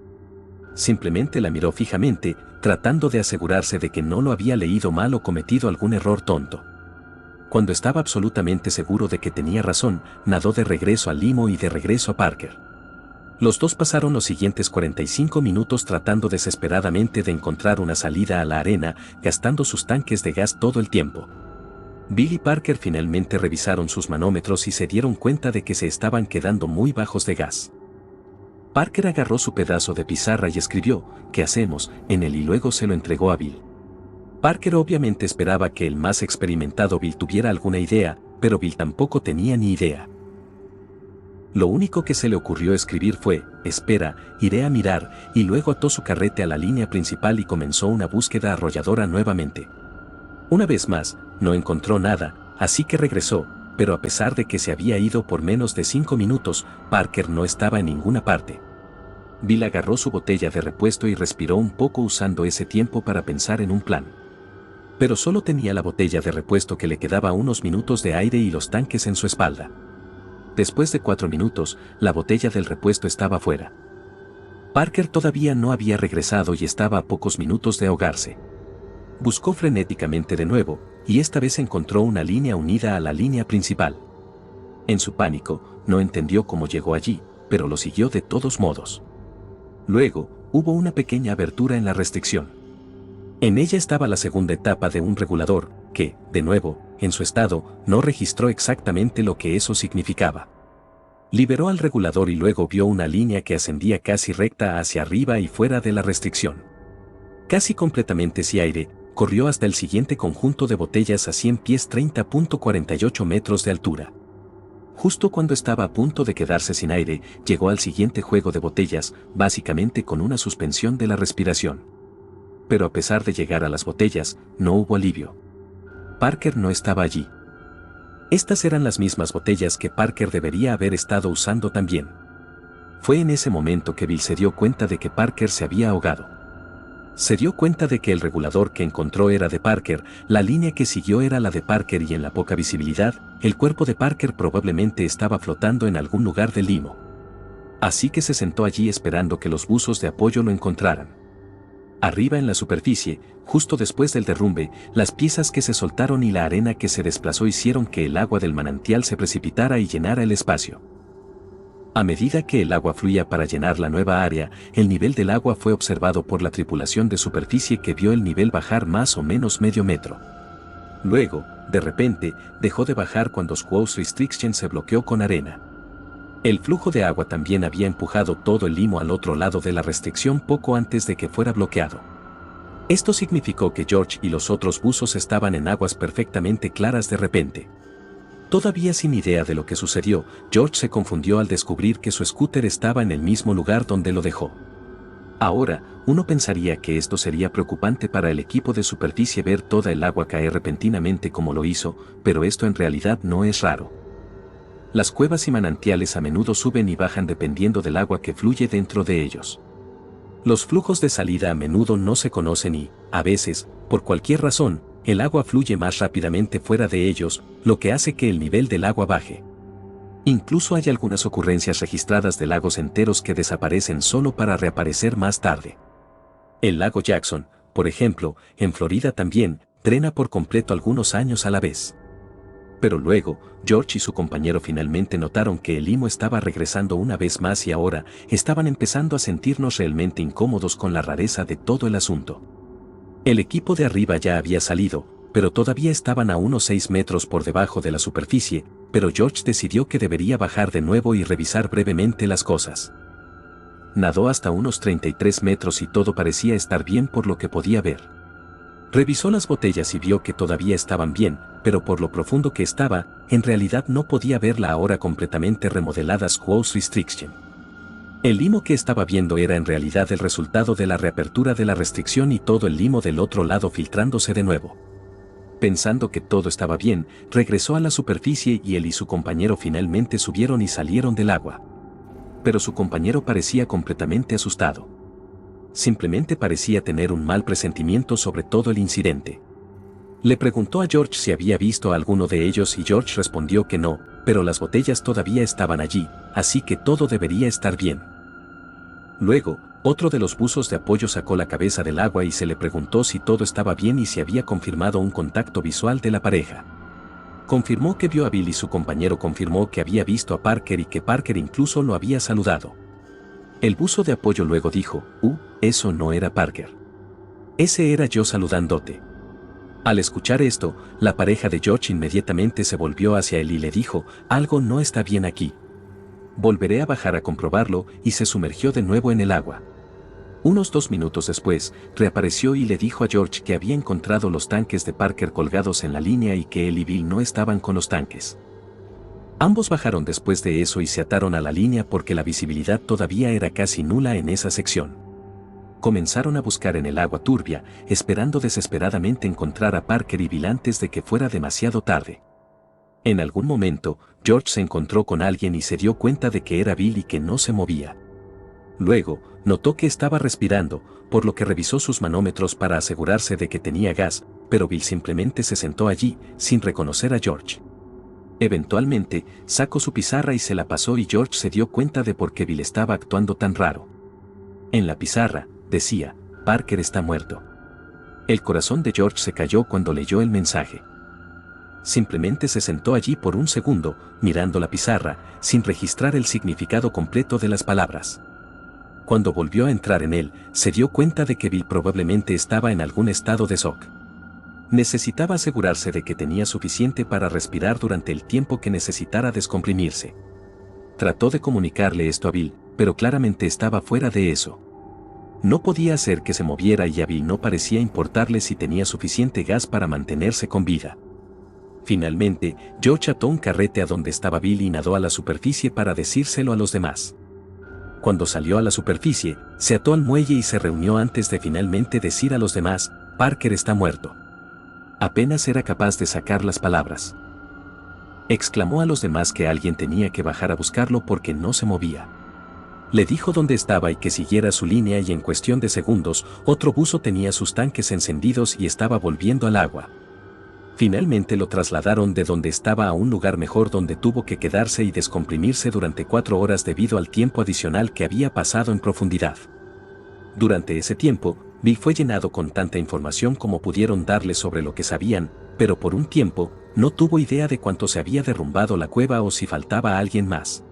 Simplemente la miró fijamente, tratando de asegurarse de que no lo había leído mal o cometido algún error tonto. Cuando estaba absolutamente seguro de que tenía razón, nadó de regreso al limo y de regreso a Parker. Los dos pasaron los siguientes 45 minutos tratando desesperadamente de encontrar una salida a la arena, gastando sus tanques de gas todo el tiempo. Bill y Parker finalmente revisaron sus manómetros y se dieron cuenta de que se estaban quedando muy bajos de gas. Parker agarró su pedazo de pizarra y escribió, ¿qué hacemos?, en él y luego se lo entregó a Bill. Parker obviamente esperaba que el más experimentado Bill tuviera alguna idea, pero Bill tampoco tenía ni idea. Lo único que se le ocurrió escribir fue, espera, iré a mirar, y luego ató su carrete a la línea principal y comenzó una búsqueda arrolladora nuevamente. Una vez más, no encontró nada, así que regresó, pero a pesar de que se había ido por menos de 5 minutos, Parker no estaba en ninguna parte. Bill agarró su botella de repuesto y respiró un poco usando ese tiempo para pensar en un plan. Pero solo tenía la botella de repuesto que le quedaba unos minutos de aire y los tanques en su espalda. Después de 4 minutos, la botella del repuesto estaba fuera. Parker todavía no había regresado y estaba a pocos minutos de ahogarse. Buscó frenéticamente de nuevo, y esta vez encontró una línea unida a la línea principal. En su pánico, no entendió cómo llegó allí, pero lo siguió de todos modos. Luego, hubo una pequeña abertura en la restricción. En ella estaba la segunda etapa de un regulador, que, de nuevo, en su estado, no registró exactamente lo que eso significaba. Liberó al regulador y luego vio una línea que ascendía casi recta hacia arriba y fuera de la restricción. Casi completamente sin aire, corrió hasta el siguiente conjunto de botellas a 100 pies 30.48 metros de altura. Justo cuando estaba a punto de quedarse sin aire, llegó al siguiente juego de botellas, básicamente con una suspensión de la respiración. Pero a pesar de llegar a las botellas, no hubo alivio. Parker no estaba allí. Estas eran las mismas botellas que Parker debería haber estado usando también. Fue en ese momento que Bill se dio cuenta de que Parker se había ahogado. Se dio cuenta de que el regulador que encontró era de Parker, la línea que siguió era la de Parker y en la poca visibilidad, el cuerpo de Parker probablemente estaba flotando en algún lugar del limo. Así que se sentó allí esperando que los buzos de apoyo lo encontraran. Arriba en la superficie, justo después del derrumbe, las piezas que se soltaron y la arena que se desplazó hicieron que el agua del manantial se precipitara y llenara el espacio. A medida que el agua fluía para llenar la nueva área, el nivel del agua fue observado por la tripulación de superficie que vio el nivel bajar más o menos medio metro. Luego, de repente, dejó de bajar cuando Squaw's Restriction se bloqueó con arena. El flujo de agua también había empujado todo el limo al otro lado de la restricción poco antes de que fuera bloqueado. Esto significó que George y los otros buzos estaban en aguas perfectamente claras de repente. Todavía sin idea de lo que sucedió, George se confundió al descubrir que su scooter estaba en el mismo lugar donde lo dejó. Ahora, uno pensaría que esto sería preocupante para el equipo de superficie ver toda el agua caer repentinamente como lo hizo, pero esto en realidad no es raro. Las cuevas y manantiales a menudo suben y bajan dependiendo del agua que fluye dentro de ellos. Los flujos de salida a menudo no se conocen y, a veces, por cualquier razón, el agua fluye más rápidamente fuera de ellos, lo que hace que el nivel del agua baje. Incluso hay algunas ocurrencias registradas de lagos enteros que desaparecen solo para reaparecer más tarde. El lago Jackson, por ejemplo, en Florida también, drena por completo algunos años a la vez. Pero luego, George y su compañero finalmente notaron que el limo estaba regresando una vez más y ahora estaban empezando a sentirnos realmente incómodos con la rareza de todo el asunto. El equipo de arriba ya había salido, pero todavía estaban a unos 6 metros por debajo de la superficie, pero George decidió que debería bajar de nuevo y revisar brevemente las cosas. Nadó hasta unos 33 metros y todo parecía estar bien por lo que podía ver. Revisó las botellas y vio que todavía estaban bien, pero por lo profundo que estaba, en realidad no podía ver la ahora completamente remodelada Squaw's Restriction. El limo que estaba viendo era en realidad el resultado de la reapertura de la restricción y todo el limo del otro lado filtrándose de nuevo. Pensando que todo estaba bien, regresó a la superficie y él y su compañero finalmente subieron y salieron del agua. Pero su compañero parecía completamente asustado. Simplemente parecía tener un mal presentimiento sobre todo el incidente. Le preguntó a George si había visto a alguno de ellos y George respondió que no, pero las botellas todavía estaban allí, así que todo debería estar bien. Luego, otro de los buzos de apoyo sacó la cabeza del agua y se le preguntó si todo estaba bien y si había confirmado un contacto visual de la pareja. Confirmó que vio a Bill y su compañero confirmó que había visto a Parker y que Parker incluso lo había saludado. El buzo de apoyo luego dijo, eso no era Parker. Ese era yo saludándote. Al escuchar esto, la pareja de George inmediatamente se volvió hacia él y le dijo, algo no está bien aquí. Volveré a bajar a comprobarlo y se sumergió de nuevo en el agua. Unos 2 minutos después, reapareció y le dijo a George que había encontrado los tanques de Parker colgados en la línea y que él y Bill no estaban con los tanques. Ambos bajaron después de eso y se ataron a la línea porque la visibilidad todavía era casi nula en esa sección. Comenzaron a buscar en el agua turbia, esperando desesperadamente encontrar a Parker y Bill antes de que fuera demasiado tarde. En algún momento, George se encontró con alguien y se dio cuenta de que era Bill y que no se movía. Luego, notó que estaba respirando, por lo que revisó sus manómetros para asegurarse de que tenía gas, pero Bill simplemente se sentó allí, sin reconocer a George. Eventualmente, sacó su pizarra y se la pasó y George se dio cuenta de por qué Bill estaba actuando tan raro. En la pizarra, decía, Parker está muerto. El corazón de George se cayó cuando leyó el mensaje. Simplemente se sentó allí por un segundo, mirando la pizarra, sin registrar el significado completo de las palabras. Cuando volvió a entrar en él, se dio cuenta de que Bill probablemente estaba en algún estado de shock. Necesitaba asegurarse de que tenía suficiente para respirar durante el tiempo que necesitara descomprimirse. Trató de comunicarle esto a Bill, pero claramente estaba fuera de eso. No podía hacer que se moviera y a Bill no parecía importarle si tenía suficiente gas para mantenerse con vida. Finalmente, George ató un carrete a donde estaba Bill y nadó a la superficie para decírselo a los demás. Cuando salió a la superficie, se ató al muelle y se reunió antes de finalmente decir a los demás, Parker está muerto. Apenas era capaz de sacar las palabras. Exclamó a los demás que alguien tenía que bajar a buscarlo porque no se movía. Le dijo dónde estaba y que siguiera su línea y en cuestión de segundos, otro buzo tenía sus tanques encendidos y estaba volviendo al agua. Finalmente lo trasladaron de donde estaba a un lugar mejor donde tuvo que quedarse y descomprimirse durante 4 horas debido al tiempo adicional que había pasado en profundidad. Durante ese tiempo, Bill fue llenado con tanta información como pudieron darle sobre lo que sabían, pero por un tiempo, no tuvo idea de cuánto se había derrumbado la cueva o si faltaba alguien más.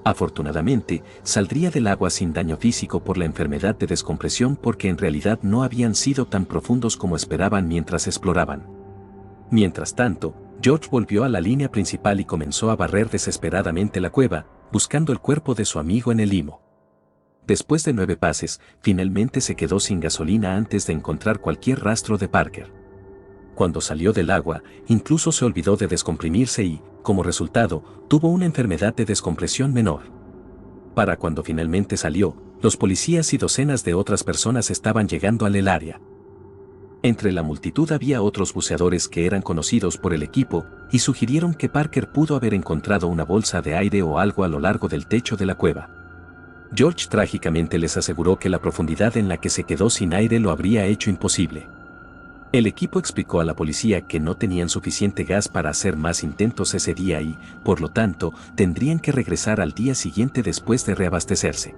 Afortunadamente, saldría del agua sin daño físico por la enfermedad de descompresión porque en realidad no habían sido tan profundos como esperaban mientras exploraban. Mientras tanto, George volvió a la línea principal y comenzó a barrer desesperadamente la cueva, buscando el cuerpo de su amigo en el limo. Después de 9 pases, finalmente se quedó sin gasolina antes de encontrar cualquier rastro de Parker. Cuando salió del agua, incluso se olvidó de descomprimirse y, como resultado, tuvo una enfermedad de descompresión menor. Para cuando finalmente salió, los policías y docenas de otras personas estaban llegando al área. Entre la multitud había otros buceadores que eran conocidos por el equipo y sugirieron que Parker pudo haber encontrado una bolsa de aire o algo a lo largo del techo de la cueva. George trágicamente les aseguró que la profundidad en la que se quedó sin aire lo habría hecho imposible. El equipo explicó a la policía que no tenían suficiente gas para hacer más intentos ese día y, por lo tanto, tendrían que regresar al día siguiente después de reabastecerse.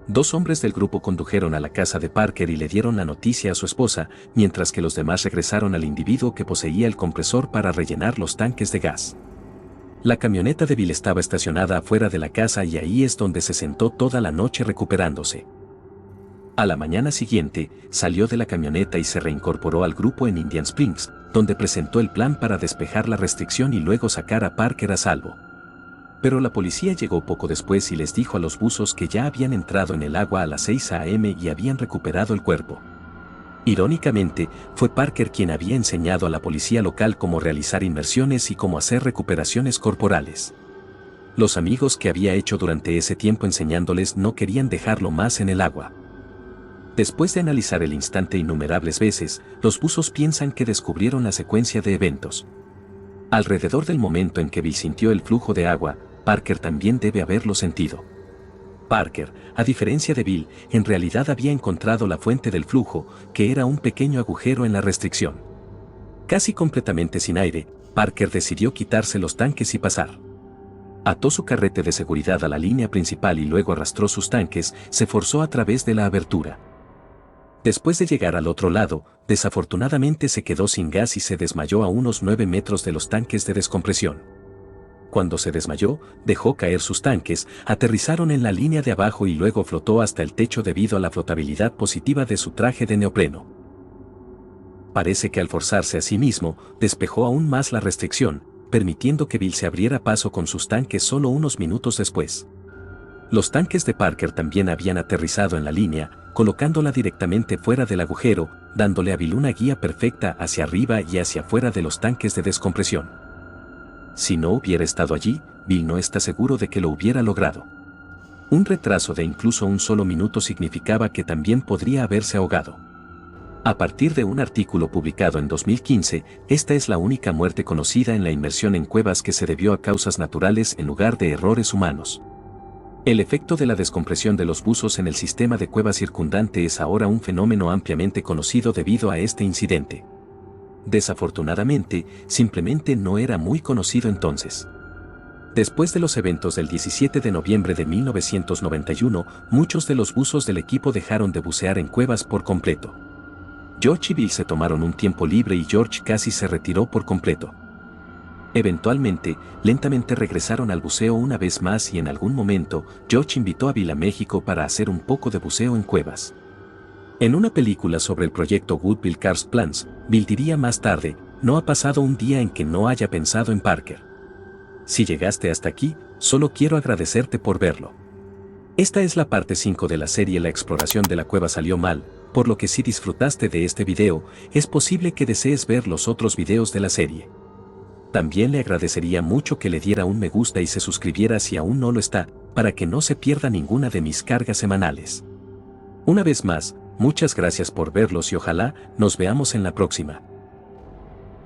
2 hombres del grupo condujeron a la casa de Parker y le dieron la noticia a su esposa, mientras que los demás regresaron al individuo que poseía el compresor para rellenar los tanques de gas. La camioneta de Bill estaba estacionada afuera de la casa y ahí es donde se sentó toda la noche recuperándose. A la mañana siguiente, salió de la camioneta y se reincorporó al grupo en Indian Springs, donde presentó el plan para despejar la restricción y luego sacar a Parker a salvo. Pero la policía llegó poco después y les dijo a los buzos que ya habían entrado en el agua a las 6 a.m. y habían recuperado el cuerpo. Irónicamente, fue Parker quien había enseñado a la policía local cómo realizar inmersiones y cómo hacer recuperaciones corporales. Los amigos que había hecho durante ese tiempo enseñándoles no querían dejarlo más en el agua. Después de analizar el instante innumerables veces, los buzos piensan que descubrieron la secuencia de eventos. Alrededor del momento en que Bill sintió el flujo de agua, Parker también debe haberlo sentido. Parker, a diferencia de Bill, en realidad había encontrado la fuente del flujo, que era un pequeño agujero en la restricción. Casi completamente sin aire, Parker decidió quitarse los tanques y pasar. Ató su carrete de seguridad a la línea principal y luego arrastró sus tanques, se forzó a través de la abertura. Después de llegar al otro lado, desafortunadamente se quedó sin gas y se desmayó a unos 9 metros de los tanques de descompresión. Cuando se desmayó, dejó caer sus tanques, aterrizaron en la línea de abajo y luego flotó hasta el techo debido a la flotabilidad positiva de su traje de neopreno. Parece que al forzarse a sí mismo, despejó aún más la restricción, permitiendo que Bill se abriera paso con sus tanques solo unos minutos después. Los tanques de Parker también habían aterrizado en la línea, colocándola directamente fuera del agujero, dándole a Bill una guía perfecta hacia arriba y hacia afuera de los tanques de descompresión. Si no hubiera estado allí, Bill no está seguro de que lo hubiera logrado. Un retraso de incluso un solo minuto significaba que también podría haberse ahogado. A partir de un artículo publicado en 2015, esta es la única muerte conocida en la inmersión en cuevas que se debió a causas naturales en lugar de errores humanos. El efecto de la descompresión de los buzos en el sistema de cueva circundante es ahora un fenómeno ampliamente conocido debido a este incidente. Desafortunadamente, simplemente no era muy conocido entonces. Después de los eventos del 17 de noviembre de 1991, muchos de los buzos del equipo dejaron de bucear en cuevas por completo. George y Bill se tomaron un tiempo libre y George casi se retiró por completo. Eventualmente, lentamente regresaron al buceo una vez más y en algún momento, George invitó a Bill a México para hacer un poco de buceo en cuevas. En una película sobre el proyecto Woodville Cars Plans, Bill diría más tarde, no ha pasado un día en que no haya pensado en Parker. Si llegaste hasta aquí, solo quiero agradecerte por verlo. Esta es la parte 5 de la serie. La exploración de la cueva salió mal, por lo que si disfrutaste de este video, es posible que desees ver los otros videos de la serie. También le agradecería mucho que le diera un me gusta y se suscribiera si aún no lo está, para que no se pierda ninguna de mis cargas semanales. Una vez más, muchas gracias por verlos y ojalá nos veamos en la próxima.